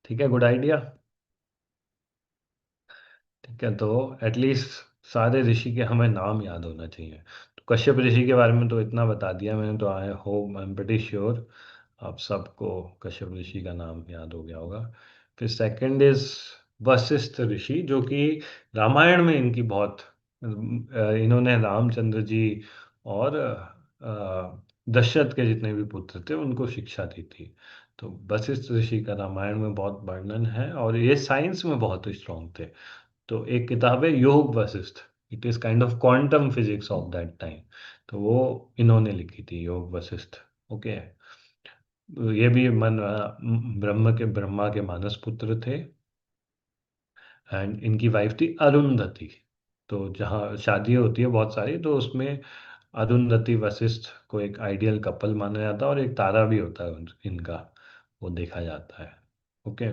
ठीक है, गुड आइडिया। ठीक है, तो एटलीस्ट सारे ऋषि के हमें नाम याद होना चाहिए। तो कश्यप ऋषि के बारे में तो इतना बता दिया मैंने, तो I hope, I am pretty sure आप सबको कश्यप ऋषि का नाम याद हो गया होगा। फिर सेकंड इज वशिष्ठ ऋषि, जो कि रामायण में इनकी बहुत इन्होंने रामचंद्र जी और दशरथ के जितने भी पुत्र थे उनको शिक्षा दी थी। तो वशिष्ठ ऋषि का रामायण में बहुत वर्णन है, और ये साइंस में बहुत स्ट्रांग थे। तो एक किताब है योग Vashishtha, it is kind of quantum physics of that time. तो वो इन्होंने लिखी थी, योग वशिष्ठ। ओके। ये भी ब्रह्मा के मानस पुत्र थे। एंड इनकी वाइफ थी अरुंधति। तो जहाँ शादी होती है बहुत सारी, तो उसमें अरुंधति वशिष्ठ को एक आइडियल कपल माना जाता है, और एक तारा भी होता है इनका, वो देखा जाता है। Okay.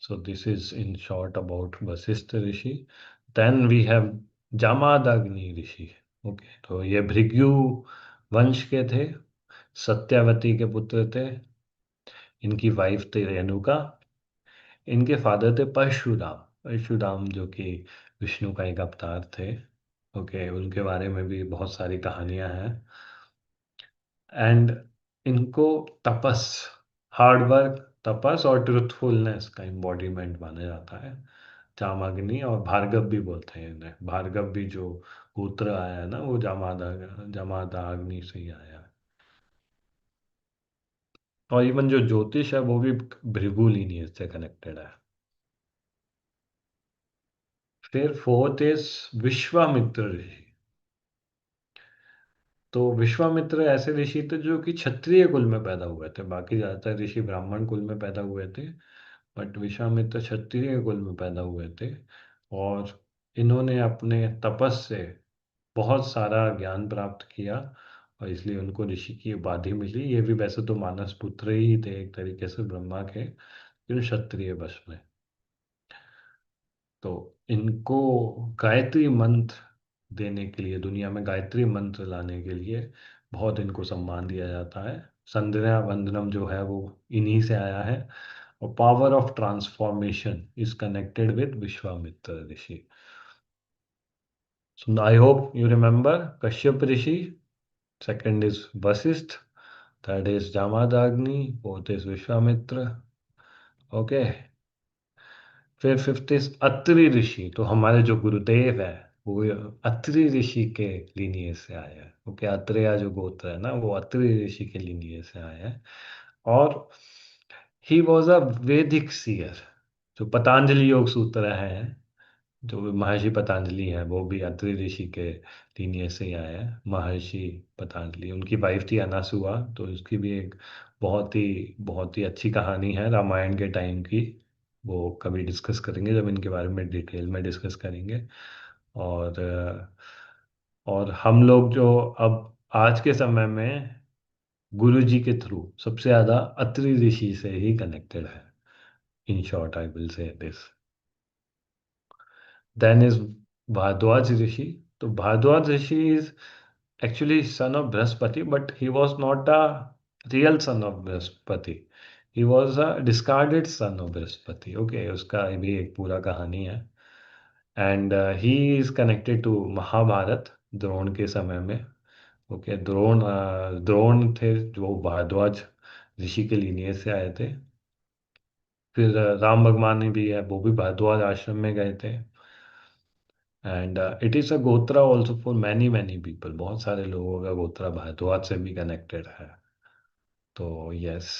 So this is in short about Vasishtha Rishi. Then we have Jamadagni Rishi. Okay, तो ये भृगु वंश के थे, सत्यावती के पुत्र थे। इनकी वाइफ थी रेणुका। इनके फादर थे परशुराम। परशुराम जो कि विष्णु का एक अवतार थे। ओके, उनके बारे में भी बहुत सारी कहानियां हैं। एंड इनको तपस, हार्ड वर्क, तपस और ट्रुथफुलनेस का एम्बॉडीमेंट माना जाता है। जामाग्नि, और भार्गव भी बोलते हैं इन्हें। भार्गव भी जो गोत्र आया है ना, वो जामादाग्नि से ही आया है। और इवन जो ज्योतिष है वो भी भृगु लीनियज से कनेक्टेड है। फिर फोर्थ इज विश्वामित्र ऋषि। तो विश्वामित्र ऐसे ऋषि थे जो कि क्षत्रिय कुल में पैदा हुए थे। बाकी ज्यादातर ऋषि ब्राह्मण कुल में पैदा हुए थे, बट विश्वामित्र क्षत्रिय कुल में पैदा हुए थे। और इन्होंने अपने तपस से बहुत सारा ज्ञान प्राप्त किया, और इसलिए उनको ऋषि की उपाधि मिली। ये भी वैसे तो मानस पुत्र ही थे एक तरीके से ब्रह्मा के, लेकिन क्षत्रिय वश में। तो इनको गायत्री मंत्र देने के लिए, दुनिया में गायत्री मंत्र लाने के लिए बहुत इनको सम्मान दिया जाता है। संध्या वंदनम जो है वो इन्हीं से आया है। और power of transformation is connected with Vishwamitra Rishi. So I hope you remember Kashyap Rishi, second is Vasisth, third is Jamadagni, fourth is Vishwamitra. Okay. फिर फिफ्थ इज अत्रि ऋषि। तो हमारे जो गुरुदेव है वो अत्रि ऋषि के लीनियज से आया है। ओके, अत्रेया जो गोत्र है ना, वो अत्रि ऋषि के लीनियज से आया है। और ही वॉज अ वैदिक सीयर। जो पतंजलि योग सूत्र है, जो महर्षि पतंजलि है, वो भी अत्रि ऋषि के लीनियज से ही आया है। महर्षि पतंजलि, उनकी वाइफ थी अनासुआ। तो उसकी भी एक बहुत ही अच्छी कहानी है रामायण के टाइम की। वो कभी डिस्कस करेंगे जब इनके बारे में डिटेल में डिस्कस करेंगे। और और हम लोग जो अब आज के समय में गुरु जी के थ्रू सबसे ज़्यादा अत्रि ऋषि से ही कनेक्टेड है। In short I will say this. Then is Bharadwaj Rishi. तो Bharadwaj Rishi is actually son of Brihaspati, but he was not a real son of Brihaspati. He was a discarded son of Brihaspati. Okay, उसका भी एक पूरा कहानी है। And he is connected to Mahabharata, Drona के समय में। ओके, द्रोण थे जो भारद्वाज ऋषि के लीनियज से आए थे। फिर राम भगवान भी है, वो भी भारद्वाज आश्रम में गए थे। एंड इट इज़ अ गोत्रा also for many many people. बहुत सारे लोगों का गोत्रा भारद्वाज से भी कनेक्टेड है। तो yes,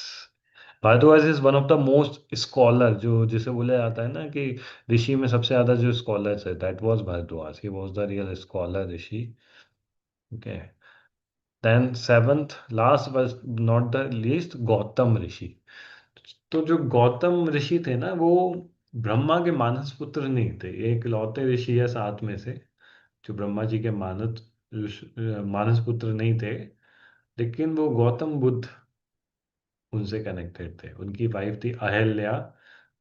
Bharadwaj is one of the most scholar, जो जिसे बोला जाता है ना कि ऋषि में सबसे ज्यादा जो स्कॉलर्स है, that was Bharadwaj. He was the real scholar Rishi. Okay. Then seventh, last but not the least, Gautam ऋषि। तो जो गौतम ऋषि थे ना, वो ब्रह्मा के मानस पुत्र नहीं थे। ये इकलौते ऋषि है सात में से जो ब्रह्मा जी के मानस पुत्र नहीं थे। लेकिन वो गौतम बुद्ध उनसे कनेक्टेड थे। उनकी वाइफ थी अहल्या।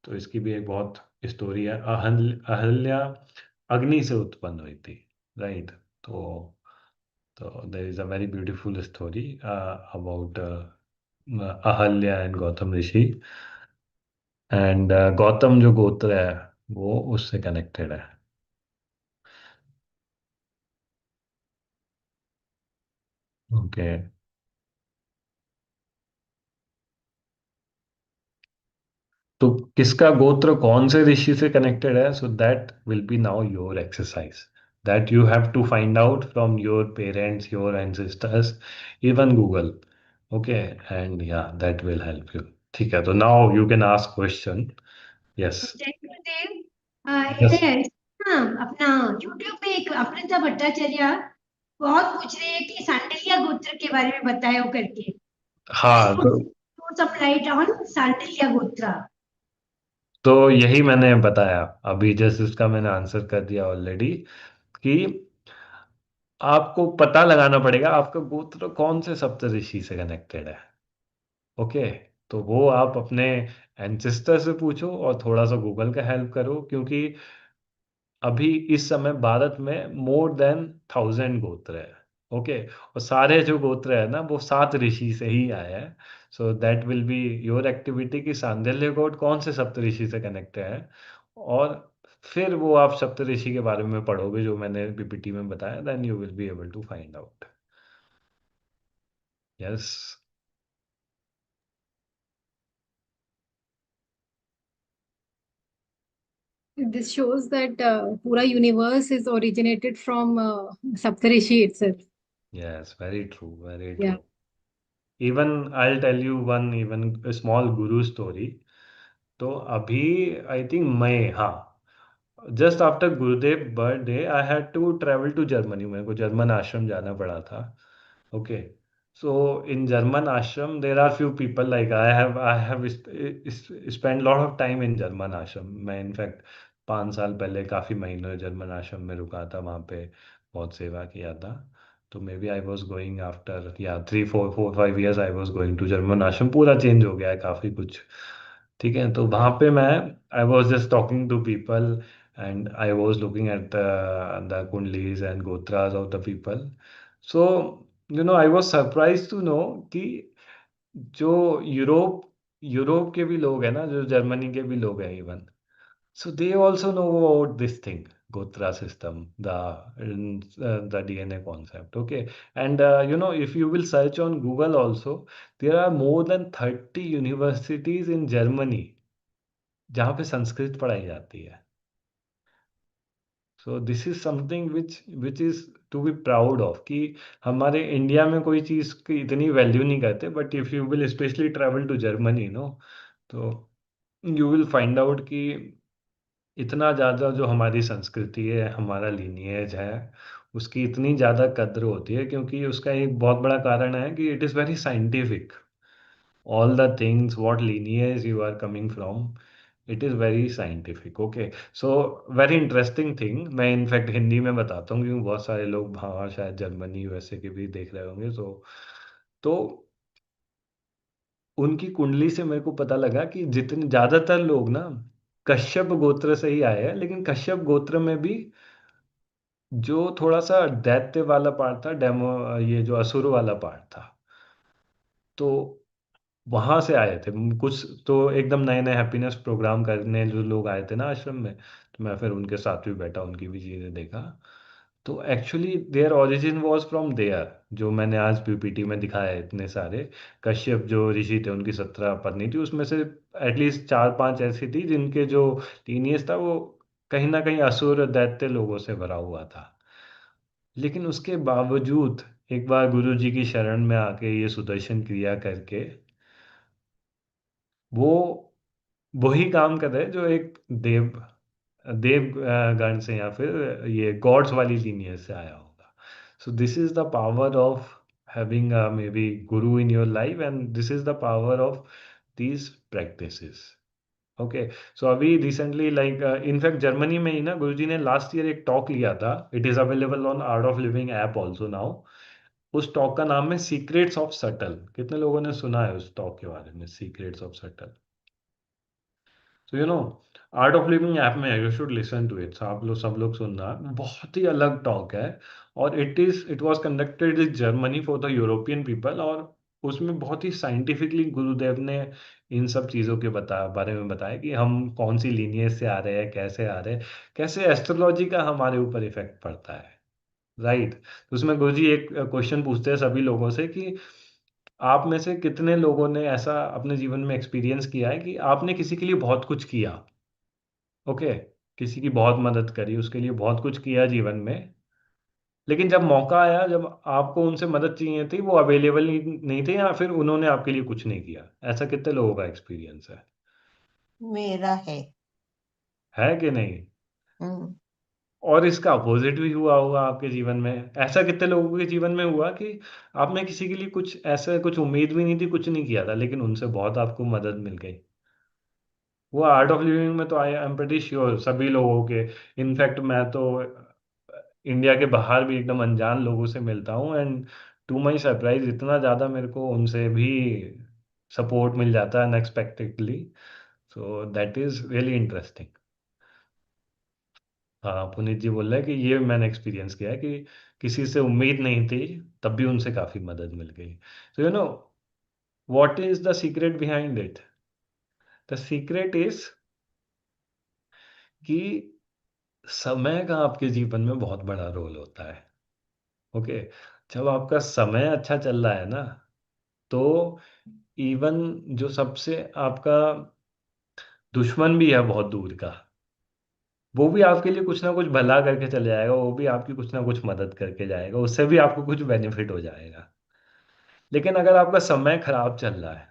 तो इसकी भी एक बहुत स्टोरी है। अहल्या अग्नि से उत्पन्न हुई थी, राइट। तो देर is a very beautiful story about Ahalya and Gautam Rishi. And Gautam जो गोत्र है वो उससे कनेक्टेड है। ओके, तो किसका गोत्र कौन से ऋषि से कनेक्टेड है, so that will be now your exercise, that you have to find out from your parents, your ancestors, even Google. Okay, and yeah that will help you. ठीक है, तो now you can ask question. Yes. Jai Gurudev. Yes. ये हाँ, अपना YouTube पे एक अमृता भट्टाचार्य बहुत पूछ रहे हैं कि सांडिल्य गोत्र के बारे में बताओ करके। हाँ, throw some light on Sandilya gotra. तो यही मैंने बताया अभी, जैसे उसका मैंने आंसर कर दिया ऑलरेडी, कि आपको पता लगाना पड़ेगा आपका गोत्र कौन से सप्तऋषि से कनेक्टेड है। ओके, तो वो आप अपने एंसेस्टर से पूछो और थोड़ा सा गूगल का हेल्प करो, क्योंकि अभी इस समय भारत में मोर देन 1000 गोत्र है। ओके, और सारे जो गोत्र है ना वो 7 ऋषि से ही आए हैं। सो that will be your activity कि सांदल्य गोत्र कौन से सप्तऋषि से कनेक्टेड है, और फिर वो आप सप्तऋषि के बारे में पढ़ोगे जो मैंने पीपीटी में बताया, then you will be able to find out. Yes. This shows that pura universe is originated from Saptarishi itself. Yes, very true, very Yeah. True. Even I tell you one even small guru story. तो अभी I think May, हाँ, just after Gurudev birthday I had to travel to Germany, मेरे को German आश्रम जाना पड़ा था। Okay, so in German ashram there are few people, like I have spent lot of time in German ashram। मैं in fact 5 साल पहले काफी महीनों जर्मन आश्रम में रुका था, वहाँ पे बहुत सेवा किया था। तो may be I was going after या 3 4 4 5 years I was going to German ashram, पूरा चेंज हो गया है काफी कुछ। ठीक है, तो वहाँ पे मैं I was just talking to people and I was looking at the kundlis and gotras of the people. So I was surprise to know कि जो यूरोप यूरोप के भी लोग हैं ना, जो जर्मनी के भी लोग हैं even, so they also know about this thing, Gotra system, the DNA concept. Okay, and if you will search on Google also, there are more than 30 universities in Germany जहाँ पे संस्कृत पढ़ाई जाती है। So this is something which is to be proud of, कि हमारे India में कोई चीज़ की इतनी वैल्यू नहीं करते, but if you will specially travel to Germany, no, तो यू विल फाइंड आउट कि इतना ज़्यादा जो हमारी संस्कृति है, हमारा लीनिएज है, उसकी इतनी ज़्यादा कद्र होती है, क्योंकि उसका एक बहुत बड़ा कारण है कि it is very scientific. All the things what lineage you are coming from, it is very scientific. Okay, so very interesting thing, मैं इनफैक्ट हिंदी में बताता हूँ, क्योंकि बहुत सारे लोग वहाँ शायद जर्मनी यूएसए के भी देख रहे होंगे। तो उनकी कुंडली से मेरे को पता लगा कि जितने ज़्यादातर लोग ना कश्यप गोत्र से ही आए हैं, लेकिन कश्यप गोत्र में भी जो थोड़ा सा दैत्य वाला पार्ट था, डेमो, ये जो असुर वाला पार्ट था, तो वहां से आए थे कुछ। तो एकदम नए नए हैप्पीनेस प्रोग्राम करने जो लोग आए थे ना आश्रम में, तो मैं फिर उनके साथ भी बैठा, उनकी भी चीजें देखा। तो actually their origin was from there, जो मैंने आज पीपीटी में दिखाया है, इतने सारे कश्यप जो ऋषि थे उनकी 17 पत्नी थी, उसमें से एटलीस्ट 4 5 ऐसी थी जिनके जो लीनियज था वो कहीं ना कहीं असुर दैत्य लोगों से भरा हुआ था। लेकिन उसके बावजूद एक बार गुरु जी की शरण में आके ये सुदर्शन क्रिया करके वो वही काम कर रहे हैं जो एक देव देव गण से या फिर ये गॉड्स वाली लीनियज से आया होगा। So this is the power of having maybe guru in your life, and this is the power of these practices. Okay, so अभी रिसेंटली लाइक इनफैक्ट जर्मनी में ही ना गुरुजी ने लास्ट ईयर एक टॉक लिया था, it is available on art of living app also now. उस talk का नाम है सीक्रेट्स ऑफ सटल। कितने लोगों ने सुना है उस टॉक के बारे में, सीक्रेट्स ऑफ सटल? तो आर्ट ऑफ लिविंग ऐप में है, you should listen to it. आप लोग सब लोग सुनना, बहुत ही अलग टॉक है। और it was conducted in Germany for the European people, और उसमें बहुत ही साइंटिफिकली गुरुदेव ने इन सब चीज़ों के बारे में बताया कि हम कौन सी लीनिएज से आ रहे हैं, कैसे आ रहे हैं, कैसे एस्ट्रोलॉजी का हमारे ऊपर इफेक्ट पड़ता है। राइट। तो उसमें गुरुजी एक क्वेश्चन पूछते हैं सभी लोगों से कि आप में से कितने लोगों ने ऐसा अपने जीवन में एक्सपीरियंस किया है कि आपने किसी के लिए बहुत कुछ किया। ओके। किसी की बहुत मदद करी, उसके लिए बहुत कुछ किया जीवन में, लेकिन जब मौका आया, जब आपको उनसे मदद चाहिए थी, वो अवेलेबल नहीं थे, या फिर उन्होंने आपके लिए कुछ नहीं किया। ऐसा कितने लोगों का एक्सपीरियंस मेरा है कि नहीं? हम्म और इसका अपोजिट भी हुआ होगा आपके जीवन में। ऐसा कितने लोगों के जीवन में हुआ कि आपने किसी के लिए कुछ ऐसा, कुछ उम्मीद भी नहीं थी, कुछ नहीं किया था, लेकिन उनसे बहुत आपको मदद मिल गई। वो आर्ट ऑफ लिविंग में तो आई एम प्रेटी श्योर सभी लोगों के, इनफैक्ट मैं तो इंडिया के बाहर भी एकदम अनजान लोगों से मिलता हूँ, एंड टू माई सरप्राइज इतना ज़्यादा मेरे को उनसे भी सपोर्ट मिल जाता है unexpectedly. So that is really interesting. हाँ, पुनीत जी बोल रहे हैं कि ये मैंने एक्सपीरियंस किया है कि किसी से उम्मीद नहीं थी, तब भी उनसे काफ़ी मदद मिल गई। So you know what is the secret behind it? The secret is कि समय का आपके जीवन में बहुत बड़ा रोल होता है। ओके। जब आपका समय अच्छा चल रहा है ना, तो इवन जो सबसे आपका दुश्मन भी है बहुत दूर का, वो भी आपके लिए कुछ ना कुछ भला करके चले जाएगा, वो भी आपकी कुछ ना कुछ मदद करके जाएगा, उससे भी आपको कुछ बेनिफिट हो जाएगा। लेकिन अगर आपका समय खराब चल रहा है,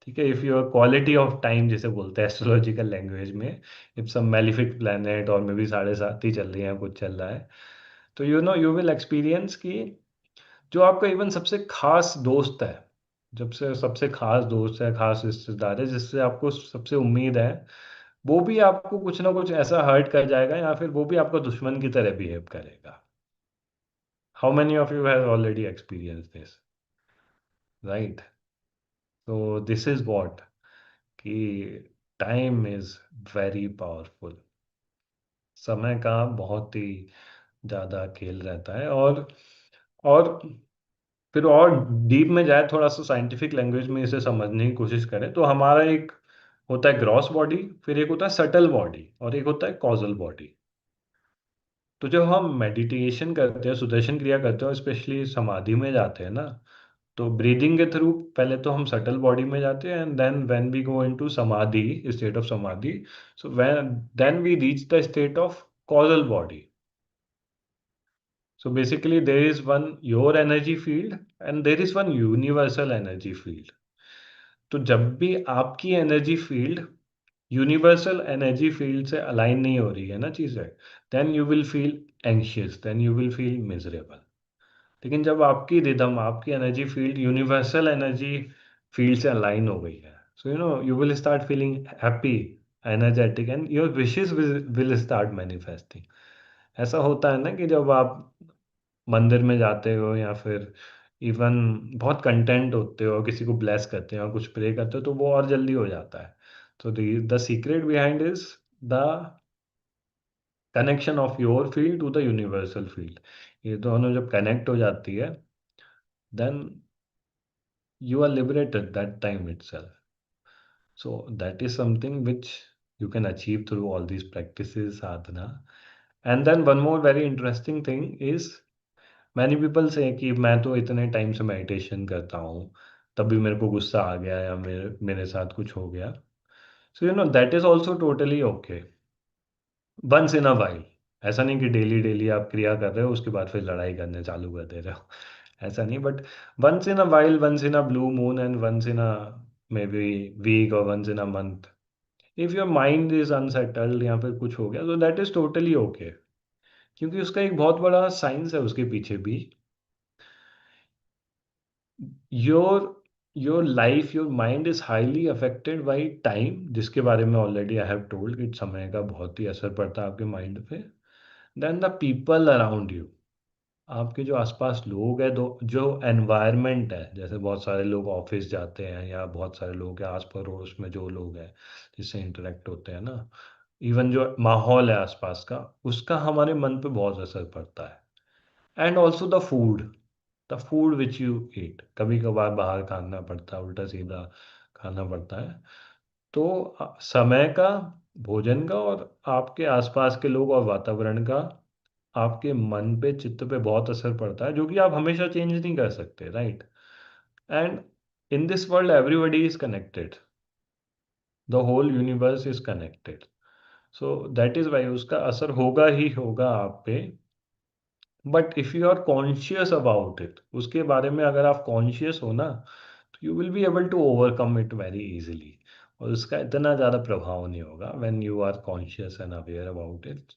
ठीक है, if your quality of time जिसे बोलते हैं एस्ट्रोलॉजिकल लैंग्वेज में, इफ सम मेलिफिक प्लैनेट और मे भी 7.5 ही चल रही है, कुछ चल रहा है, तो यू विल एक्सपीरियंस कि जो आपका इवन सबसे खास दोस्त है, जब से सबसे खास दोस्त है, खास रिश्तेदार है, जिससे आपको सबसे उम्मीद है, वो भी आपको कुछ ना कुछ ऐसा हर्ट कर जाएगा, या फिर वो भी आपका दुश्मन की तरह बिहेव करेगा। How many of you have already experience this? Right. तो दिस इज व्हाट, कि टाइम इज वेरी पावरफुल। समय का बहुत ही ज़्यादा खेल रहता है। और फिर और डीप में जाए, थोड़ा सा साइंटिफिक लैंग्वेज में इसे समझने की कोशिश करें, तो हमारा एक होता है ग्रॉस बॉडी, फिर एक होता है सटल बॉडी, और एक होता है कॉजल बॉडी। तो जब हम मेडिटेशन करते हैं, सुदर्शन क्रिया करते हैं, स्पेशली समाधि में जाते हैं ना, तो ब्रीदिंग के थ्रू पहले तो हम सटल बॉडी में जाते हैं, and then when we go into samadhi, state of samadhi, so when then we reach the state of causal body. So basically, there is one your energy field and there is one universal energy field. तो जब भी आपकी energy field universal energy field से align नहीं हो रही है ना चीज़ें, then you will feel anxious, then you will feel miserable. लेकिन जब आपकी रिदम, आपकी energy field universal energy field से अलाइन हो गई है, so you will start feeling happy, energetic, and your wishes will start manifesting. ऐसा होता है ना कि जब आप मंदिर में जाते हो, या फिर इवन बहुत कंटेंट होते हो, किसी को ब्लेस करते हो, कुछ प्रे करते हो, तो वो और जल्दी हो जाता है। तो the secret behind is the connection of your field to the universal field. ये दोनों जब कनेक्ट हो जाती है, then you are liberated that time itself. So that is something which you can achieve through all these practices, sadhana. And then one more very interesting thing is, many people से कि मैं तो इतने time से meditation करता हूँ, तभी मेरे को गुस्सा आ गया, या मेरे मेरे साथ कुछ हो गया। So that is also totally okay, once in a while. ऐसा नहीं कि डेली डेली आप क्रिया कर रहे हो, उसके बाद फिर लड़ाई करने चालू कर दे रहे हो। ऐसा नहीं, but once in a while, once in a blue moon, and once in a maybe week, और once in a month, if your mind is unsettled या फिर कुछ हो गया, तो दैट इज टोटली ओके। क्योंकि उसका एक बहुत बड़ा साइंस है उसके पीछे भी। your your life, your mind is highly affected by time, जिसके बारे में ऑलरेडी आई हैव टोल्ड कि समय का बहुत ही असर पड़ता है आपके माइंड पे। Then the people around you, आपके जो आसपास लोग हैं, दो जो एनवायरनमेंट है, जैसे बहुत सारे लोग ऑफिस जाते हैं, या बहुत सारे लोग के आस पड़ोस में जो लोग हैं जिससे इंटरेक्ट होते हैं ना, इवन जो माहौल है आसपास का, उसका हमारे मन पे बहुत असर पड़ता है। And also the food, the food which you eat. कभी कभार बाहर खाना पड़ता है, उल्टा सीधा खाना पड़ता है। तो समय का, भोजन का और आपके आसपास के लोग और वातावरण का आपके मन पे, चित्त पे बहुत असर पड़ता है, जो कि आप हमेशा चेंज नहीं कर सकते, right. And in this world everybody is connected, the whole universe is connected. So that is why उसका असर होगा ही होगा आप पे। But if you are conscious about it, उसके बारे में अगर आप कॉन्शियस हो ना, तो you will be able to overcome it very easily. और उसका इतना ज़्यादा प्रभाव नहीं होगा when you are conscious and aware about it.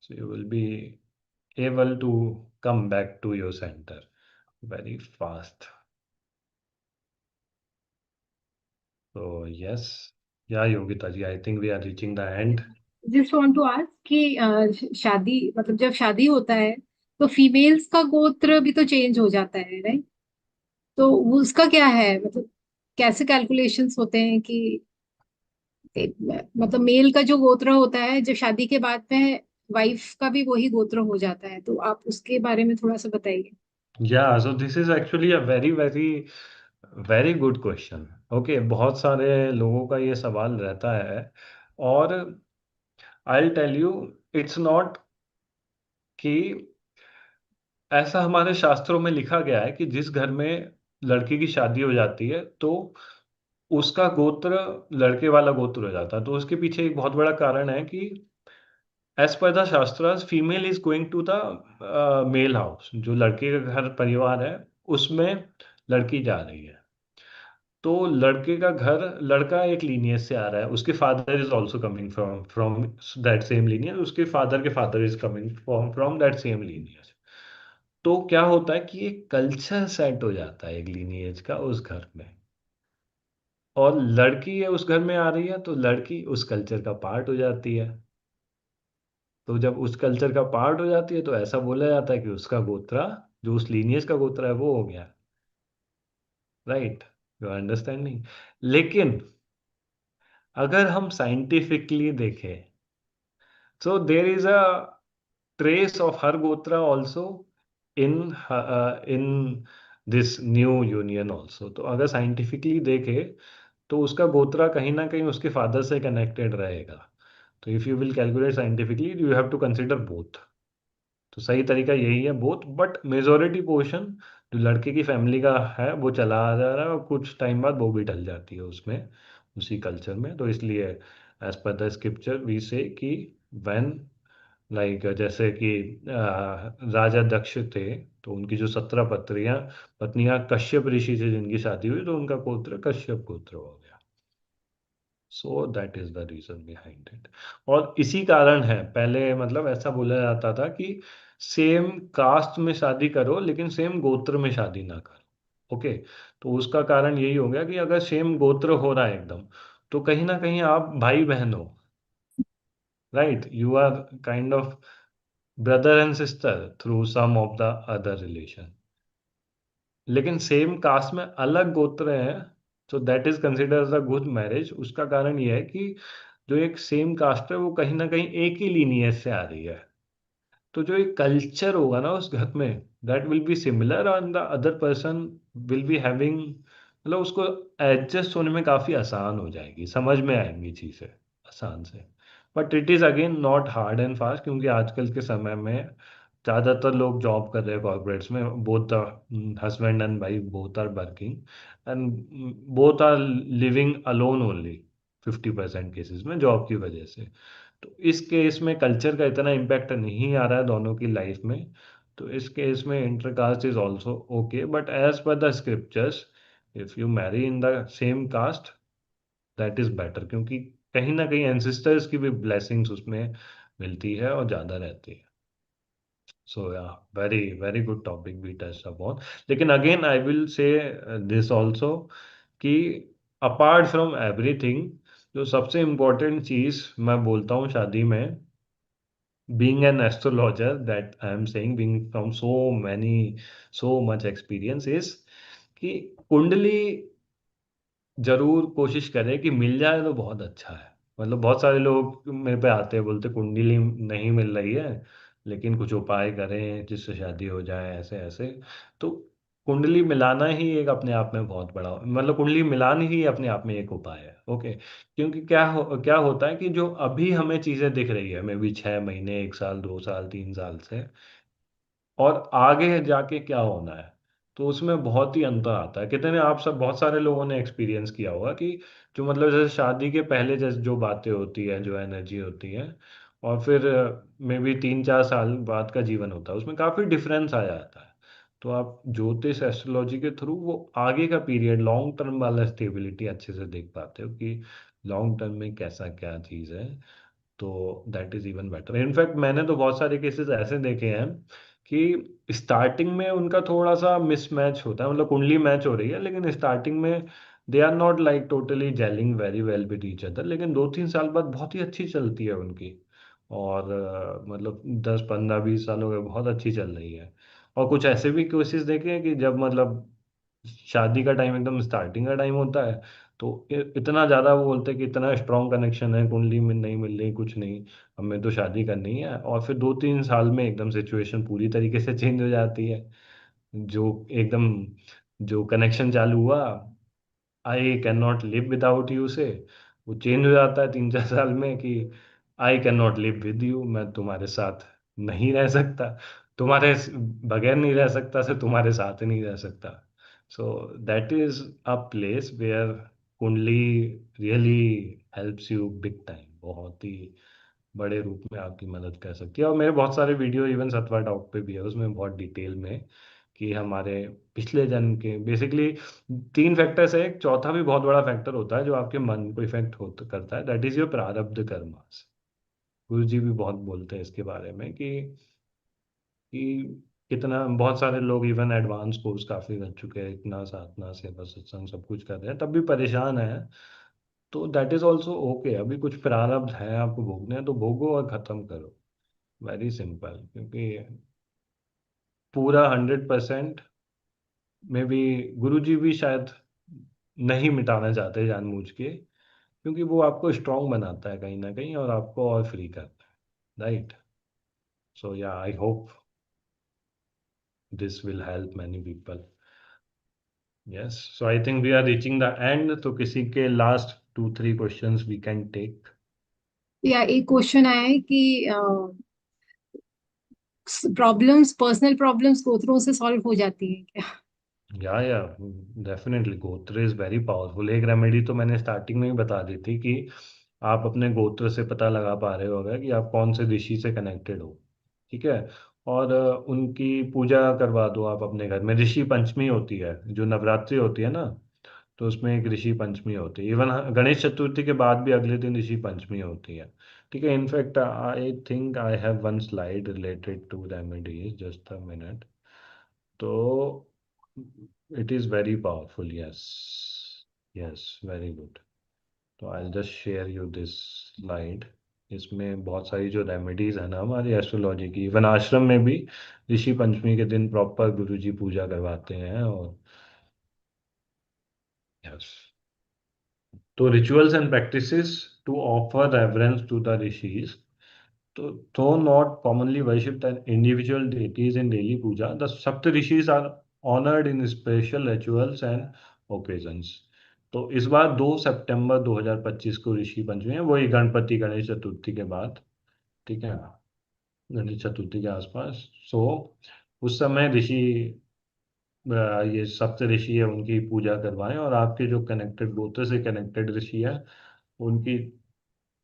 So you will B able to come back to your center very fast. So yes, yeah, Yogita ji, I think we are reaching the end. Just want to ask कि शादी मतलब जब शादी होता है तो females का गोत्र भी तो चेंज हो जाता है, राइट? तो उसका क्या है, मतलब कैसे कैलकुलेशंस होते हैं कि मतलब मेल का जो गोत्र होता है जब शादी के बाद में वाइफ का भी वही गोत्र हो जाता है, तो आप उसके बारे में थोड़ा सा बताइए। Yeah, so this is actually a very good question. Okay, बहुत सारे लोगों का ये सवाल रहता है। और I'll tell you, it's not कि ऐसा हमारे शास्त्रों में लिखा गया है कि जिस घर में लड़की की शादी हो जाती है तो उसका गोत्र लड़के वाला गोत्र हो जाता है। तो उसके पीछे एक बहुत बड़ा कारण है कि as per the shastras female is going to the male house. जो लड़के का घर परिवार है उसमें लड़की जा रही है। तो लड़के का घर, लड़का एक लीनियज से आ रहा है, उसके father is also coming from from that same lineage, उसके फादर के father is coming from from that same lineage. तो क्या होता है कि एक कल्चर सेट हो जाता है एक लीनियज का उस घर में। और लड़की है उस घर में आ रही है तो लड़की उस कल्चर का पार्ट हो जाती है। तो जब उस कल्चर का पार्ट हो जाती है तो ऐसा बोला जाता है कि उसका गोत्रा, जो उस लीनियज का गोत्रा है, वो हो गया, राइट। You understanding. लेकिन अगर हम साइंटिफिकली देखें, so there is a trace of her gotra also in in this new union also. तो अगर साइंटिफिकली देखें तो उसका गोत्रा कहीं ना कहीं उसके फादर से कनेक्टेड रहेगा। तो if you will calculate scientifically you have to consider both. तो सही तरीका यही है बोथ, बट मेजोरिटी पोर्शन जो लड़के की फैमिली का है वो चला आ जा रहा है और कुछ टाइम बाद वो भी ढल जाती है उसमें, उसी कल्चर में। तो इसलिए as per the scripture we से कि व्हेन लाइक जैसे कि राजा दक्ष थे तो उनकी जो 17 पत्नियां कश्यप ऋषि से जिनकी शादी हुई तो उनका गोत्र कश्यप गोत्र हो गया। So that is the reason behind it. और इसी कारण है पहले मतलब ऐसा बोला जाता था कि सेम कास्ट में शादी करो लेकिन सेम गोत्र में शादी ना करो। ओके, तो उसका कारण यही हो गया कि अगर सेम गोत्र हो रहा है एकदम तो कहीं ना कहीं आप भाई बहन हो, right. You are kind of brother and sister through some of the other relation. लेकिन सेम कास्ट में अलग गोत्र है तो that is considered a good marriage. उसका कारण यह है कि जो एक सेम कास्ट है वो कहीं ना कहीं एक ही लीनियज से आ रही है। तो जो एक कल्चर होगा ना उस घर में, that will be similar and the other person will be having, मतलब उसको एडजस्ट होने में काफ़ी आसान हो जाएगी, समझ में आएंगी चीज़ें आसान से। But it is again not hard and fast, क्योंकि आजकल के समय में ज़्यादातर लोग जॉब कर रहे हैं कॉर्पोरेट्स में। Both the husband and wife both are working and both are living alone only 50% cases में जॉब की वजह से। तो इस केस में कल्चर का इतना इम्पैक्ट नहीं आ रहा है दोनों की लाइफ में। तो इस केस में intercaste is also okay, but as per the scriptures if you marry in the same caste that is better, क्योंकि कहीं ना कहीं एंसिस्टर्स की भी ब्लेसिंग्स उसमें मिलती है और ज़्यादा रहती है। So yeah very very good topic we touch upon. लेकिन again I will say this also कि अपार्ट फ्रॉम एवरीथिंग, जो सबसे इम्पोर्टेंट चीज़ मैं बोलता हूँ शादी में, being an astrologer, that I am saying, being from so much experience is कि कुंडली जरूर कोशिश करें कि मिल जाए तो बहुत अच्छा है। मतलब बहुत सारे लोग मेरे पे आते हैं, बोलते कुंडली नहीं मिल रही है लेकिन कुछ उपाय करें जिससे शादी हो जाए, ऐसे ऐसे। तो कुंडली मिलाना ही एक अपने आप में बहुत बड़ा, मतलब कुंडली मिलान ही अपने आप में एक उपाय है। ओके, क्योंकि क्या होता है कि जो अभी हमें चीजें दिख रही है, मे भी 6 महीने, 1 साल, 2 साल, 3 साल से, और आगे जाके क्या होना है, तो उसमें बहुत ही अंतर आता है। कितने आप सब, बहुत सारे लोगों ने एक्सपीरियंस किया होगा कि जो मतलब जैसे शादी के पहले जैसे जो बातें होती है, जो एनर्जी होती है, और फिर मे बी 3-4 साल बाद का जीवन होता है, उसमें काफी डिफरेंस आ जाता है। तो आप ज्योतिष एस्ट्रोलॉजी के थ्रू वो आगे का पीरियड, लॉन्ग टर्म वाला स्टेबिलिटी अच्छे से देख पाते हो कि लॉन्ग टर्म में कैसा क्या चीज़ है। तो that is even better. In fact मैंने तो बहुत सारे केसेस ऐसे देखे हैं कि स्टार्टिंग में उनका थोड़ा सा मिसमैच होता है, मतलब कुंडली मैच हो रही है लेकिन स्टार्टिंग में they are not like totally gelling very well with each other, लेकिन 2-3 साल बाद बहुत ही अच्छी चलती है उनकी। और मतलब 10-15-20 साल हो गए, बहुत अच्छी चल रही है। और कुछ ऐसे भी केसेस देखे हैं कि जब मतलब शादी का टाइम एकदम स्टार्टिंग का टाइम होता है, तो इतना ज्यादा वो बोलते हैं कि इतना स्ट्रांग कनेक्शन है, कुंडली में नहीं मिल रही, कुछ नहीं, हमें तो शादी करनी है, और फिर 2-3 साल में एकदम सिचुएशन पूरी तरीके से चेंज हो जाती है। जो एकदम जो कनेक्शन चालू हुआ, I can not live without you से, वो चेंज हो जाता है 3-4 साल में कि I can not live with you, मैं तुम्हारे साथ नहीं रह सकता, तुम्हारे बगैर नहीं रह सकता, से तुम्हारे साथ नहीं रह सकता। So that is a place where kundli really helps you big time, बहुत ही बड़े रूप में आपकी मदद कर सकती है। और मेरे बहुत सारे वीडियो इवन सतवा टॉक पे भी है, उसमें बहुत डिटेल में कि हमारे पिछले जन्म के बेसिकली 3 फैक्टर्स है, एक चौथा भी बहुत बड़ा फैक्टर होता है जो आपके मन को इफेक्ट होता करता है, दैट इज योर प्रारब्ध कर्मास। गुरु जी भी बहुत बोलते हैं इसके बारे में कि कितना बहुत सारे लोग इवन एडवांस कोर्स काफी कर चुके हैं, इतना साधना सेवा सत्संग सब कुछ कर रहे हैं, तब भी परेशान है। तो दैट इज ऑल्सो ओके, अभी कुछ प्रारब्ध है आपको भोगने हैं तो भोगो और खत्म करो, वेरी सिंपल। क्योंकि पूरा 100% में भी गुरु जी भी शायद नहीं मिटाना चाहते जानबूझ के, क्योंकि वो आपको स्ट्रांग बनाता है कहीं ना कहीं, और आपको और फ्री करता है, right? So yeah I hope this will help many people. Yes, so I think we are reaching the end, तो किसी के last 2-3 questions we can take. या एक क्वेश्चन आया है कि प्रॉब्लम्स, पर्सनल प्रॉब्लम्स गोत्रों से सॉल्व हो जाती है क्या? या डेफिनेटली गोत्र इज वेरी पावरफुल। एक रेमेडी तो मैंने स्टार्टिंग में ही बता दी थी कि आप अपने गोत्र से पता लगा पा रहे होगे कि आप कौन से ऋषि से कनेक्टेड हो, ठीक है? और उनकी पूजा करवा दो आप अपने घर में। ऋषि पंचमी होती है, जो नवरात्रि होती है ना, तो उसमें एक ऋषि पंचमी होती है। इवन गणेश चतुर्थी के बाद भी अगले दिन ऋषि पंचमी होती है, ठीक है? In fact I think I have one slide related to remedies, just a minute. तो it is very powerful, yes, yes, very good. तो I just share you this slide. इसमें बहुत सारी जो रेमेडीज है ना हमारी एस्ट्रोलॉजी की, इवन आश्रम में भी ऋषि पंचमी के दिन प्रॉपर गुरुजी पूजा करवाते हैं। और यस, तो rituals and practices to offer reverence to the rishis, तो though not commonly worshipped as individual deities in daily puja, the Saptarishis are honored in special rituals and occasions। तो इस बार 2 सितंबर 2025 को ऋषि पंचमी है, वही गणपति गणेश चतुर्थी के बाद, ठीक है, गणेश चतुर्थी के आसपास। सो उस समय ऋषि ये सप्त ऋषि है उनकी पूजा करवाएं, और आपके जो कनेक्टेड गोत्र से कनेक्टेड ऋषि है उनकी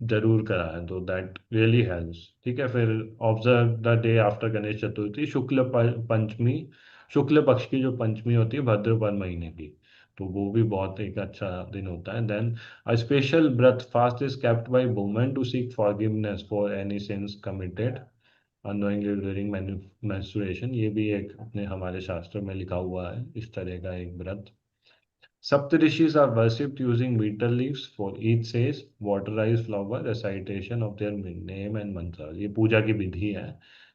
जरूर कराएं, तो दैट रियली हेल्प्स, ठीक है? फिर observe the day after Ganesh Chaturthi, Panchami, शुक्ल पक्ष की जो पंचमी होती है भाद्रपद महीने की, तो वो भी बहुत एक अच्छा दिन होता है। Then a special vrat fast is kept by women to seek forgiveness for any sins committed unknowingly during menstruation, ये भी एक अपने हमारे शास्त्र में लिखा हुआ है, इस तरह का एक व्रत। Saptarishis are worshipped using betel leaves for each sage, waterized flower, recitation of their name and mantra। ये पूजा की विधि है,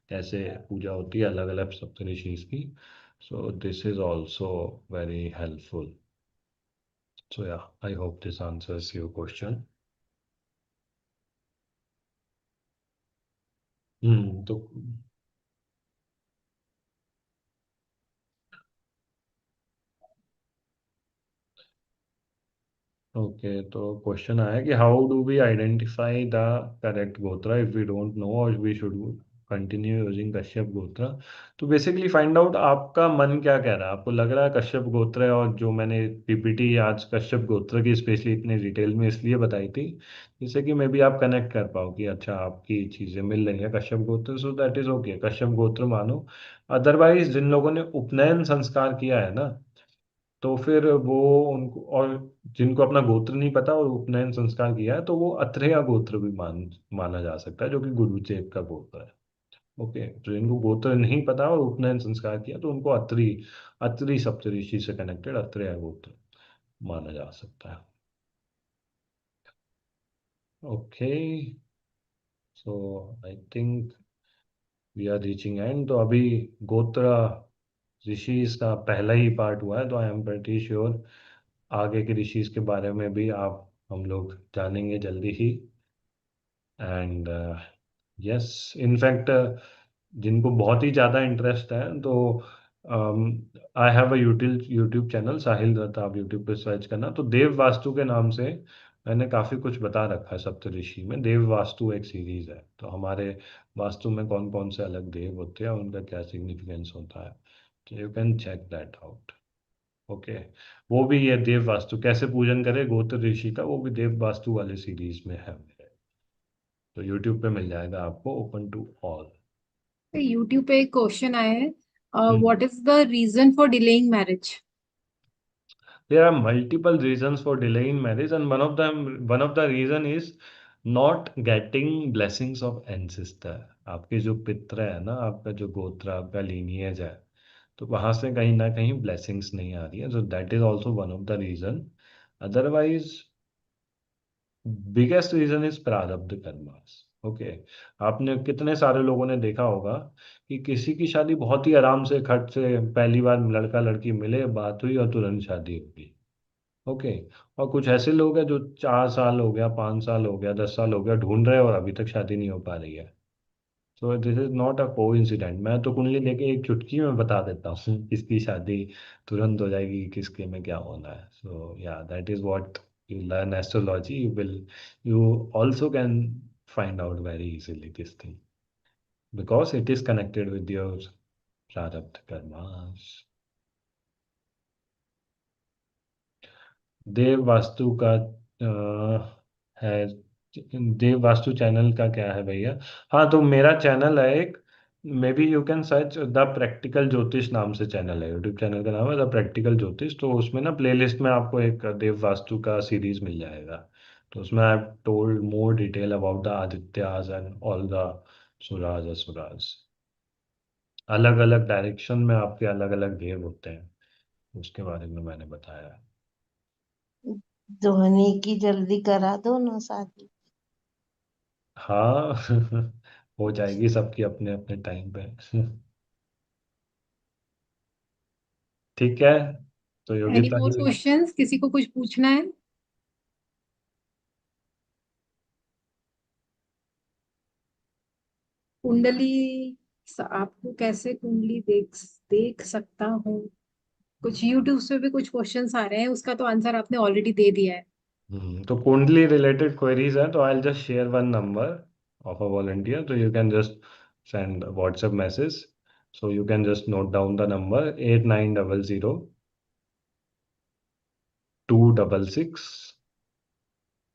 कैसे पूजा होती है अलग अलग सप्तऋषिस की। So this is also very helpful। So yeah, I hope this answers your question। तो ओके, तो क्वेश्चन आया कि how do we identify the correct gotra if we don't know और we should continue using Kashyap gotra. तो बेसिकली फाइंड आउट आपका मन क्या कह रहा है। आपको लग रहा है कश्यप गोत्र है, और जो मैंने पीपीटी आज कश्यप गोत्र की स्पेशली इतने डिटेल में इसलिए बताई थी जिससे कि मे बी आप कनेक्ट कर पाओ कि अच्छा आपकी चीज़ें मिल रही है कश्यप गोत्र, सो दैट इज ओके, कश्यप गोत्र मानो। अदरवाइज जिन लोगों ने उपनयन संस्कार किया है ना, तो फिर वो उनको, और जिनको अपना गोत्र नहीं पता और उपनयन संस्कार किया है, तो वो अत्रेया गोत्र भी माना जा सकता है, जो कि गुरुचेप का गोत्र है। ओके, तो जिनको गोत्र नहीं पता और उपनयन संस्कार किया तो उनको अत्रि अत्रि सप्तऋषि से कनेक्टेड अत्रेया गोत्र माना जा सकता है। Okay, so I think we are reaching end. तो अभी गोत्र ऋषिज का पहला ही पार्ट हुआ है, तो आई एम प्रेटी श्योर आगे के ऋषिज के बारे में भी आप हम लोग जानेंगे जल्दी ही। एंड यस, इनफैक्ट जिनको बहुत ही ज़्यादा इंटरेस्ट है तो I have a YouTube YouTube channel Sahil Datta, आप यूट्यूब पे सर्च करना, तो देव वास्तु के नाम से मैंने काफ़ी कुछ बता रखा है। सप्तऋषि में देव वास्तु एक सीरीज है, तो हमारे वास्तु में कौन कौन से अलग देव होते हैं, उनका क्या सिग्निफिकेंस होता है, तो you can check that out. Okay, वो भी ये देव वास्तु कैसे पूजन करे गोत्र ऋषि का, वो भी देव वास्तु वाले सीरीज में है मेरे, तो यूट्यूब पे मिल जाएगा आपको, ओपन टू ऑल। यूट्यूब पे एक क्वेश्चन आया है, what is the reason for delaying marriage? There are multiple reasons for delaying marriage, and one of the reason is not getting blessings of ancestor। आपके जो पित्र है ना, आपका जो गोत्र, आपका लीनिएज है, तो वहां से कहीं ना कहीं ब्लेसिंग्स नहीं आ रही है, so that is also one of the reason। Otherwise biggest reason is prarabdha karmas. Okay, आपने कितने सारे लोगों ने देखा होगा कि किसी की शादी बहुत ही आराम से खट से पहली बार लड़का लड़की मिले, बात हुई और तुरंत शादी होगी। ओके, और कुछ ऐसे लोग हैं जो 4 साल हो गया, 5 साल हो गया, 10 साल हो गया ढूंढ रहे हैं और अभी तक शादी नहीं हो पा रही है। So this is not a coincident. मैं तो कुंडली लेके एक चुटकी में बता देता हूँ किसकी शादी तुरंत हो जाएगी, किसके में क्या होना है। सो या that is what you learn astrology, you also can find out very easily this thing because it is connected with your प्रारब्ध कर्मास। देव वास्तु का है, देव वास्तु चैनल का क्या है भैया? हाँ, तो मेरा चैनल है एक, मे be you can search the practical ज्योतिष नाम से चैनल है, यूट्यूब चैनल का नाम है द प्रैक्टिकल ज्योतिष। तो उसमें ना प्लेलिस्ट में आपको एक देव वास्तु का सीरीज मिल जाएगा, तो उसमें I told more detail about the Adityas and all the suras asuras. अलग अलग डायरेक्शन में आपके अलग अलग देव होते हैं, उसके बारे में मैंने बताया है। धोनी की जल्दी करा दो ना शादी। हाँ हो जाएगी सबकी अपने अपने टाइम पे ठीक है, तो एनी योगिता मोर जी। क्वेश्चंस, किसी को कुछ पूछना है? कुंडली, आपको कैसे कुंडली देख देख सकता हूँ? कुछ यूट्यूब पे भी कुछ क्वेश्चंस आ रहे हैं, उसका तो आंसर आपने ऑलरेडी दे दिया है। तो कुंडली रिलेटेड क्वेरीज हैं, तो I just share one number of a volunteer, तो you can just send WhatsApp message. So you can just note down the number 8900 266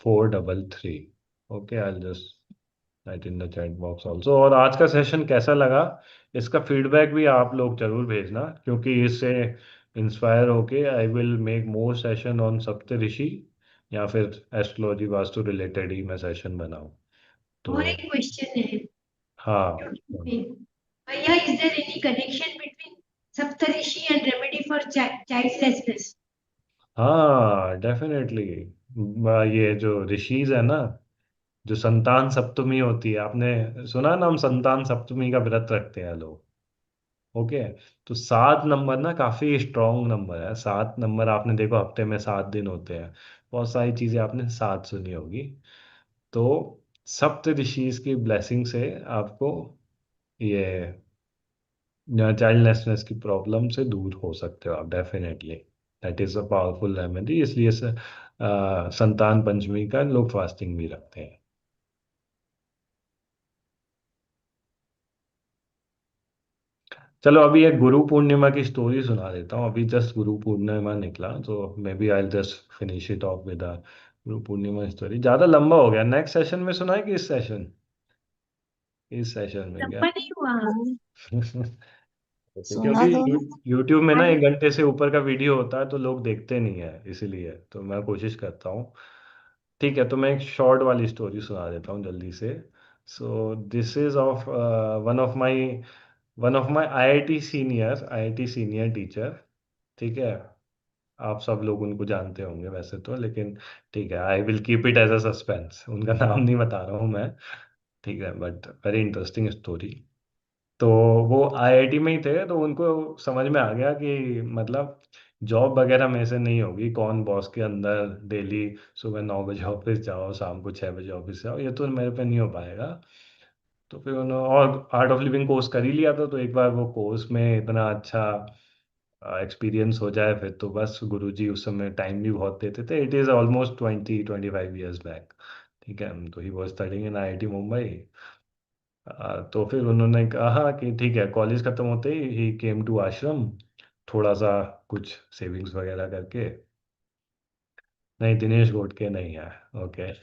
433। Okay, I just write in the chat box also. और आज का session कैसा लगा, इसका feedback भी आप लोग जरूर भेजना, क्योंकि इससे इंस्पायर होके I will make more session on Saptarishi, या फिर एस्ट्रोलॉजी वास्तु रिलेटेड ही मैं सेशन बनाऊं। तो और एक क्वेश्चन है हाँ, YouTube पे, भैया, is there any connection between Saptarishi and remedy for childlessness? हाँ डेफिनेटली। ये जो ऋषिज है ना, जो संतान सप्तमी होती है, आपने सुना नाम, संतान सप्तमी का व्रत रखते हैं लोग। ओके, तो 7 नंबर ना काफी स्ट्रॉन्ग नंबर है। 7 नंबर आपने देखो, हफ्ते में 7 दिन होते हैं, बहुत सारी चीजें आपने साथ सुनी होगी। तो सप्त ऋषिज की ब्लेसिंग से आपको ये चाइल्डलेसनेस की प्रॉब्लम से दूर हो सकते हो आप definitely. That is a powerful remedy, इसलिए संतान पंचमी का लोग फास्टिंग भी रखते हैं। चलो अभी एक गुरु पूर्णिमा की स्टोरी सुना देता हूँ। अभी जस्ट गुरु पूर्णिमा निकला, तो may be I just finish it off with Guru Purnima story. ज्यादा लंबा हो गया, नेक्स्ट सेशन में सुना है कि इस सेशन में क्या? लंबा नहीं हुआ। ओके, सुना क्योंकि दो ना। YouTube में ना अरे 1 घंटे से ऊपर का वीडियो होता है तो लोग देखते नहीं है, इसीलिए तो मैं कोशिश करता हूँ। ठीक है, तो मैं एक शॉर्ट वाली स्टोरी सुना देता हूँ जल्दी से। सो this is of one of my I I T senior teacher. ठीक है, आप सब लोग उनको जानते होंगे वैसे तो, लेकिन ठीक है, I will keep it as a suspense. उनका नाम नहीं बता रहा हूँ मैं। ठीक है, बट वेरी इंटरेस्टिंग स्टोरी। तो वो आईआईटी में ही थे, तो उनको समझ में आ गया कि मतलब जॉब वगैरह में से नहीं होगी, कौन बॉस के अंदर डेली सुबह 9 बजे ऑफिस जाओ, शाम को 6 बजे ऑफिस जाओ, ये तो मेरे पे नहीं हो पाएगा। तो फिर उन्होंने और आर्ट ऑफ लिविंग कोर्स कर ही लिया था, तो एक बार वो कोर्स में इतना अच्छा एक्सपीरियंस हो जाए फिर तो बस। गुरुजी उस समय टाइम भी बहुत देते थे। It is almost 20-25 years back. ठीक है, तो he was studying in IIT Mumbai. तो फिर उन्होंने कहा कि ठीक है, कॉलेज खत्म होते ही केम टू आश्रम, थोड़ा सा कुछ सेविंग्स वगैरह करके। नहीं, दिनेश गोडके नहीं है। ओके।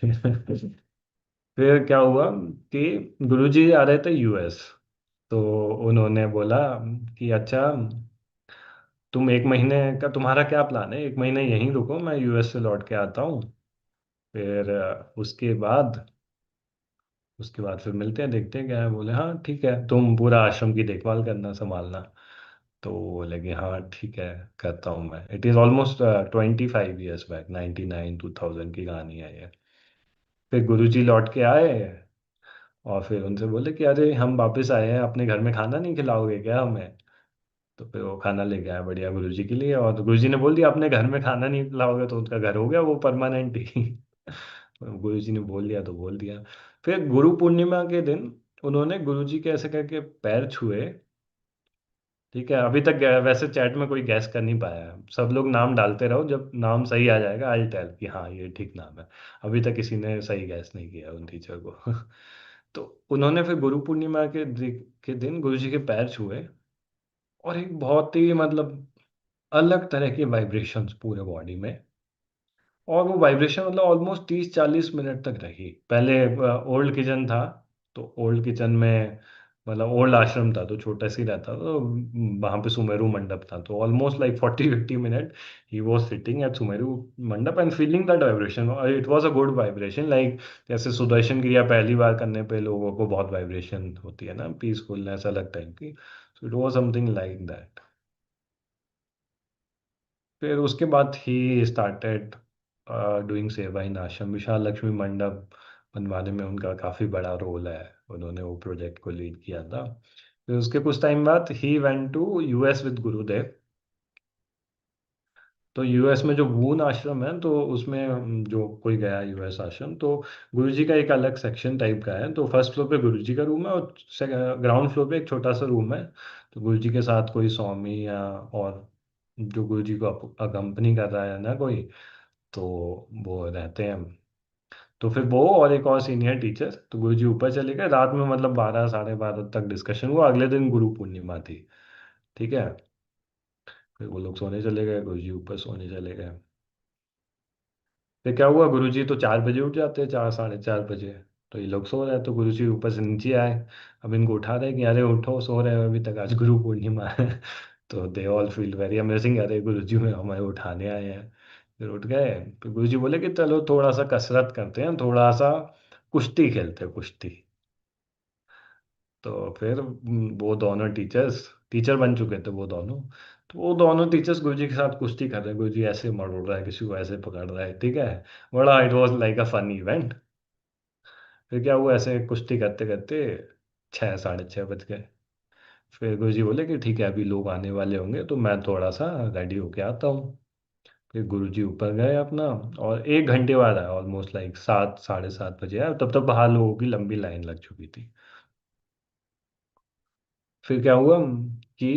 फिर क्या हुआ कि गुरुजी आ रहे थे यूएस। तो उन्होंने बोला कि अच्छा, तुम 1 महीने का तुम्हारा क्या प्लान है, 1 महीने यहीं रुको, मैं यूएस से लौट के आता हूँ। फिर उसके बाद फिर मिलते हैं, देखते हैं क्या है। बोले हाँ ठीक है, तुम पूरा आश्रम की देखभाल करना, संभालना। तो बोले कि हाँ ठीक है, करता हूँ मैं। It is almost 25 years back, 99-2000 की कहानी है ये। फिर गुरुजी लौट के आए और फिर उनसे बोले कि अरे हम वापस आए हैं, अपने घर में खाना नहीं खिलाओगे क्या हमें? तो फिर वो खाना लेके आया बढ़िया गुरुजी के लिए, और गुरुजी ने बोल दिया अपने घर में खाना नहीं खिलाओगे तो उनका घर हो गया वो परमानेंट ही। गुरुजी ने बोल दिया तो बोल दिया। फिर गुरु पूर्णिमा के दिन उन्होंने गुरुजी के ऐसे करके पैर छुए। ठीक है, अभी तक वैसे चैट में कोई गैस कर नहीं पाया है। सब लोग नाम डालते रहो, जब नाम सही आ जाएगा आई टेल कि हाँ ये ठीक नाम है। अभी तक किसी ने सही गैस नहीं किया उन टीचर को। तो उन्होंने फिर गुरु पूर्णिमा के दिन गुरुजी के पैर छुए, और एक बहुत ही मतलब अलग तरह की वाइब्रेशंस पूरे बॉडी में। और वो वाइब्रेशन मतलब ऑलमोस्ट 30-40 मिनट तक रही। पहले ओल्ड किचन था, तो ओल्ड किचन में मतलब ओल्ड आश्रम था तो छोटा सी रहता था, तो वहाँ पे सुमेरु मंडप था, तो ऑलमोस्ट लाइक 40-50 मिनट ही was sitting at Sumeru Mandap and feeling that vibration. It was a good vibration, like जैसे सुदर्शन क्रिया पहली बार करने पे लोगों को बहुत वाइब्रेशन होती है ना, पीसफुलनेस अलग टाइप की। So it was something like that. फिर उसके बाद ही स्टार्टेड डूइंग सेवा इन आश्रम। विशाल लक्ष्मी मंडप बनवाने में उनका काफ़ी बड़ा रोल है, उन्होंने वो प्रोजेक्ट को लीड किया था। फिर उसके कुछ टाइम बाद ही went to US with Gurudev. तो यूएस में जो वून आश्रम है, तो उसमें जो कोई गया यूएस आश्रम, तो गुरुजी का एक अलग सेक्शन टाइप का है। तो फर्स्ट फ्लोर पे गुरुजी का रूम है और ग्राउंड फ्लोर पे एक छोटा सा रूम है। तो गुरुजी के साथ कोई स्वामी या और जो गुरुजी को अकम्पनी कर रहा है ना कोई, तो वो रहते हैं। तो फिर वो और एक और सीनियर टीचर, तो गुरुजी ऊपर चले गए रात में, मतलब 12 साढ़े 12 तक डिस्कशन हुआ। अगले दिन गुरु पूर्णिमा थी। ठीक है, फिर वो लोग सोने चले गए, गुरुजी ऊपर सोने चले गए। फिर क्या हुआ, गुरुजी तो 4 बजे उठ जाते हैं, 4 साढ़े 4 बजे। तो ये लोग सो रहे हैं, तो गुरुजी ऊपर से नीचे आए। अब इनको उठा रहे कि अरे उठो, सो रहे हो अभी तक, आज गुरु पूर्णिमा है। तो they all feel very amazing, अरे गुरुजी में हमें उठाने आए हैं। फिर उठ गए। फिर गुरुजी बोले कि चलो थोड़ा सा कसरत करते हैं, थोड़ा सा कुश्ती खेलते हैं, कुश्ती। तो फिर वो दोनों टीचर्स टीचर बन चुके थे वो दोनों। तो वो दोनों टीचर्स गुरुजी के साथ कुश्ती कर रहे हैं, गुरुजी ऐसे मरोड़ रहा है, किसी को ऐसे पकड़ रहा है। ठीक है, बड़ा it was like a fun event. फिर क्या हुआ, ऐसे कुश्ती करते करते 6 साढ़े 6 बज गए। फिर गुरुजी बोले कि ठीक है, अभी लोग आने वाले होंगे तो मैं थोड़ा सा रेडी होके आता हूँ। फिर गुरुजी ऊपर गए अपना, और 1 घंटे बाद आया, ऑलमोस्ट लाइक 7 साढ़े 7 बजे आया। तब तक बाहर लोगों की लंबी लाइन लग चुकी थी। फिर क्या हुआ कि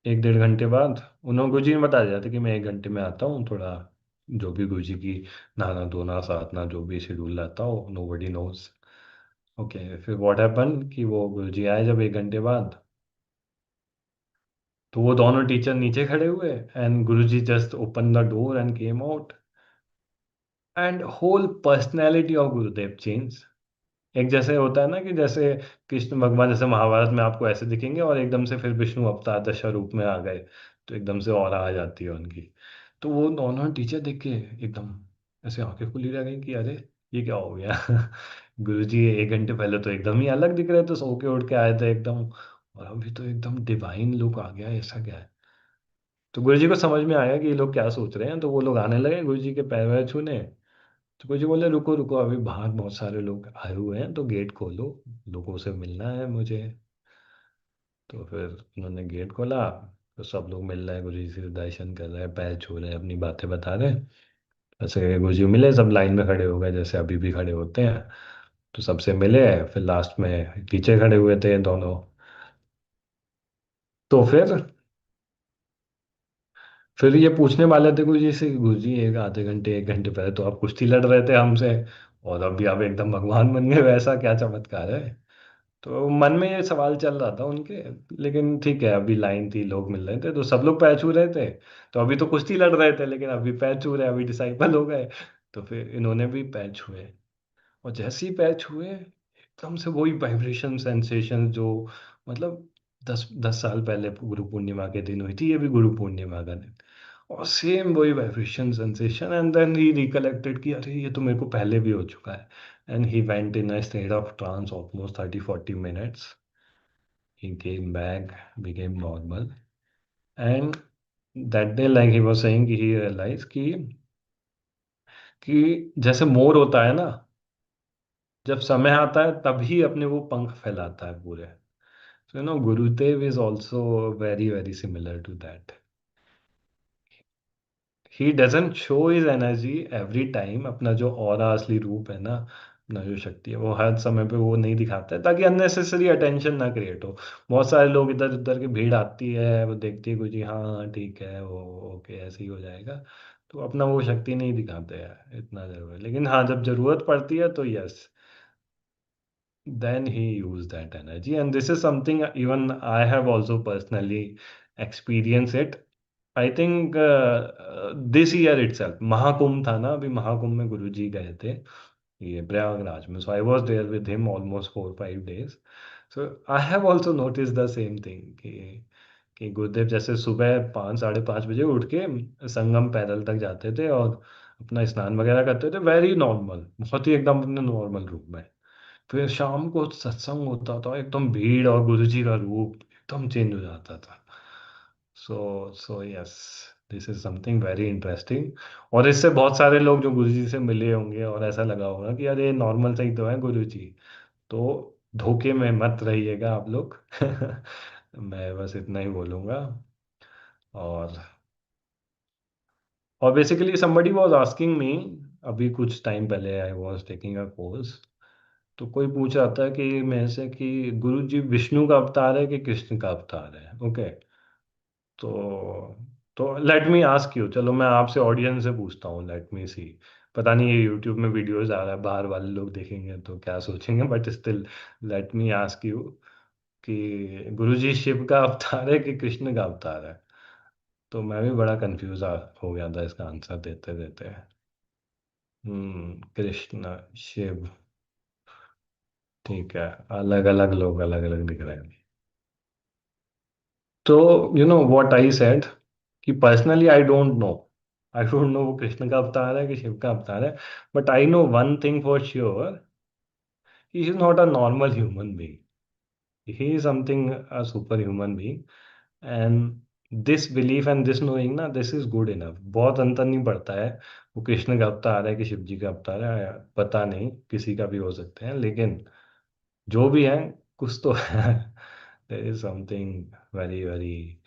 एक डेढ़ घंटे बाद उन्होंने गुरुजी ने बता दिया था कि मैं एक घंटे में आता हूँ, थोड़ा जो भी गुरुजी की नहाना धोना साधना जो भी शेड्यूल रहता हो, नो बडी नोज। ओके, फिर व्हाट हैपन कि वो गुरुजी आए जब एक घंटे बाद, तो वो दोनों टीचर नीचे खड़े हुए and Guruji just open the door and came out and whole personality of Gurudev change. एक जैसे होता है ना कि जैसे कृष्ण भगवान जैसे महाभारत में आपको ऐसे दिखेंगे और एकदम से फिर विष्णु अवतार दशा रूप में आ गए, तो एकदम से ऑरा आ जाती है उनकी। तो वो दोनों टीचर देख के एकदम ऐसे आंखें खुली रह गई कि अरे ये क्या हो गया। गुरुजी एक घंटे पहले तो एकदम ही अलग दिख रहे थे, सो के उठ के आए थे एकदम, और अभी तो एकदम डिवाइन लुक आ गया, ऐसा क्या है। तो गुरुजी को समझ में आया कि ये लोग क्या सोच रहे हैं, तो वो लोग आने लगे गुरुजी के पैर वैर छूने। तो कुछ बोले रुको रुको, अभी बाहर बहुत सारे लोग आए हुए हैं, तो गेट खोलो, लोगों से मिलना है मुझे। तो फिर उन्होंने गेट खोला, तो सब लोग मिल रहे हैं, गुरु जी से दर्शन कर रहे हैं, पैर छू रहे हैं, अपनी बातें बता रहे हैं। ऐसे गुरु जी मिले, सब लाइन में खड़े हो गए जैसे अभी भी खड़े होते हैं। तो सबसे मिले, फिर लास्ट में पीछे खड़े हुए थे दोनों। तो फिर ये पूछने वाले थे गुरु जी से, गुरु जी एक आधे घंटे एक घंटे पहले तो आप कुश्ती लड़ रहे थे हमसे, और अभी आप एकदम भगवान बन गए, वैसा क्या चमत्कार है। तो मन में ये सवाल चल रहा था उनके। लेकिन ठीक है, अभी लाइन थी, लोग मिल रहे थे, तो सब लोग पैर छू रहे थे। तो अभी तो कुश्ती लड़ रहे थे, लेकिन अभी पैर छू रहे हैं, अभी डिसाइपल हो गए। तो फिर इन्होंने भी पैर छुए, और जैसे ही पैर छुए एकदम से वही वाइब्रेशन सेंसेशन जो मतलब 10 10 साल पहले गुरु पूर्णिमा के दिन हुई थी, ये भी गुरु पूर्णिमा का दिन, और सेम वही vibration sensation. And then he recollected कि अरे ये तो मेरे को पहले भी हो चुका है। And he went in a state of trance almost 30 40 minutes. He came back, became normal. And that day, like he was saying, कि he realized कि जैसे मोर होता है ना, जब समय आता है तभी अपने वो पंख फैलाता है पूरे। So Gurudev is also very very similar to that. He doesn't show his energy every time, अपना जो ऑरा असली रूप है ना, अपना जो शक्ति है, वो हर समय पे वो नहीं दिखाता है, ताकि अननेसेसरी अटेंशन ना क्रिएट हो। बहुत सारे लोग इधर उधर की भीड़ आती है, वो देखती है कुछ जी, हाँ ठीक है वो, ओके ऐसे ही हो जाएगा। तो अपना वो शक्ति नहीं दिखाते हैं इतना जरूर है, लेकिन हाँ जब जरूरत पड़ती है तो yes, then he used that energy. And this is something even I have also personally experienced it. I think this year itself Mahakumbh था ना, अभी महाकुंभ में गुरुजी गए थे ये प्रयागराज में, so I was there with him almost 4 5 days. So I have also notice the same thing कि गुरुदेव जैसे सुबह 5 साढ़े 5 बजे उठ के संगम पैदल तक जाते थे और अपना स्नान वगैरह करते थे, वेरी नॉर्मल, बहुत ही एकदम अपने नॉर्मल रूप में। फिर शाम को सत्संग होता था, एकदम भीड़ और गुरुजी का रूप एकदम चेंज हो जाता था। So yes, this is something very interesting. और इससे बहुत सारे लोग जो गुरुजी से मिले होंगे और ऐसा लगा होगा कि यार ये नॉर्मल सही तो है गुरुजी, तो धोखे में मत रहिएगा आप लोग। मैं बस इतना ही बोलूँगा। और basically somebody was asking me, अभी कुछ टाइम पहले आई was taking a course, तो कोई पूछ रहा था कि मेरे से कि गुरु जी विष्णु का अवतार है कि कृष्ण का अवतार है। ओके, तो लेट मी आस्क यू, चलो मैं आपसे ऑडियंस से पूछता हूँ, लेट मी सी। पता नहीं ये यूट्यूब में वीडियोस आ रहा है, बाहर वाले लोग देखेंगे तो क्या सोचेंगे, but still let me ask you कि गुरु जी शिव का अवतार है कि कृष्ण का अवतार है। तो मैं भी बड़ा कंफ्यूज हो गया था इसका आंसर देते देते। कृष्ण शिव, ठीक है, अलग अलग लोग अलग अलग दिख रहे हैं। तो व्हाट आई सेड कि पर्सनली आई डोंट नो वो कृष्ण का अवतार है कि शिव का अवतार है, but I know one thing for sure, he is not a normal human being, he is something a super human being. And this belief and this knowing ना, this is good enough, बहुत अंतर नहीं पड़ता है वो कृष्ण का अवतार है कि शिव जी का अवतार है, पता नहीं किसी का भी हो सकते हैं, लेकिन जो भी है कुछ तो है। There is something very very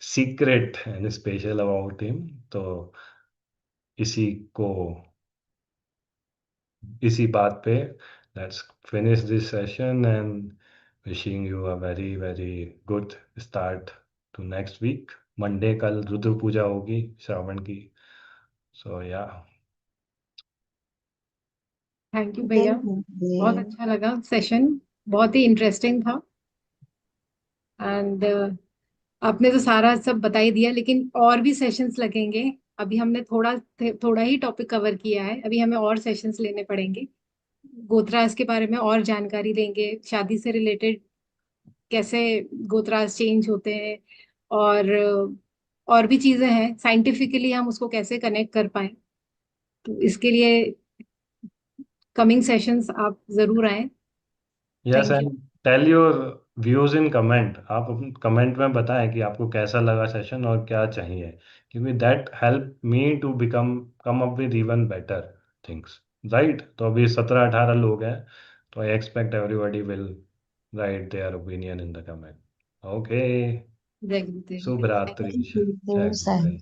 secret and special about him. तो इसी को, इसी बात पे let's finish this session and wishing you a very very good start to next week. Monday कल रुद्र पूजा होगी श्रावण की. So yeah. थैंक यू भैया, बहुत अच्छा लगा सेशन, बहुत ही इंटरेस्टिंग था. एंड आपने तो सारा सब बता ही दिया, लेकिन और भी सेशंस लगेंगे. अभी हमने थोड़ा ही टॉपिक कवर किया है, अभी हमें और सेशंस लेने पड़ेंगे. गोत्रास के बारे में और जानकारी लेंगे, शादी से रिलेटेड कैसे गोत्रास चेंज होते हैं, और और भी चीजें हैं, साइंटिफिकली हम उसको कैसे कनेक्ट कर पाए. तो इसके लिए कमिंग सेशंस आप जरूर आए. Yes, thank you. and tell your views in comment. आप कमेंट में बताएं कि आपको कैसा लगा सेशन और क्या चाहिए, क्योंकि that help me to come up with even better things, right? तो अभी 17-18 लोग हैं, तो I expect everybody will write their opinion in the comment. Okay. जय गुरुदेव. शुभ रात्रि. Thank you, जय Sai. गुरुदेव.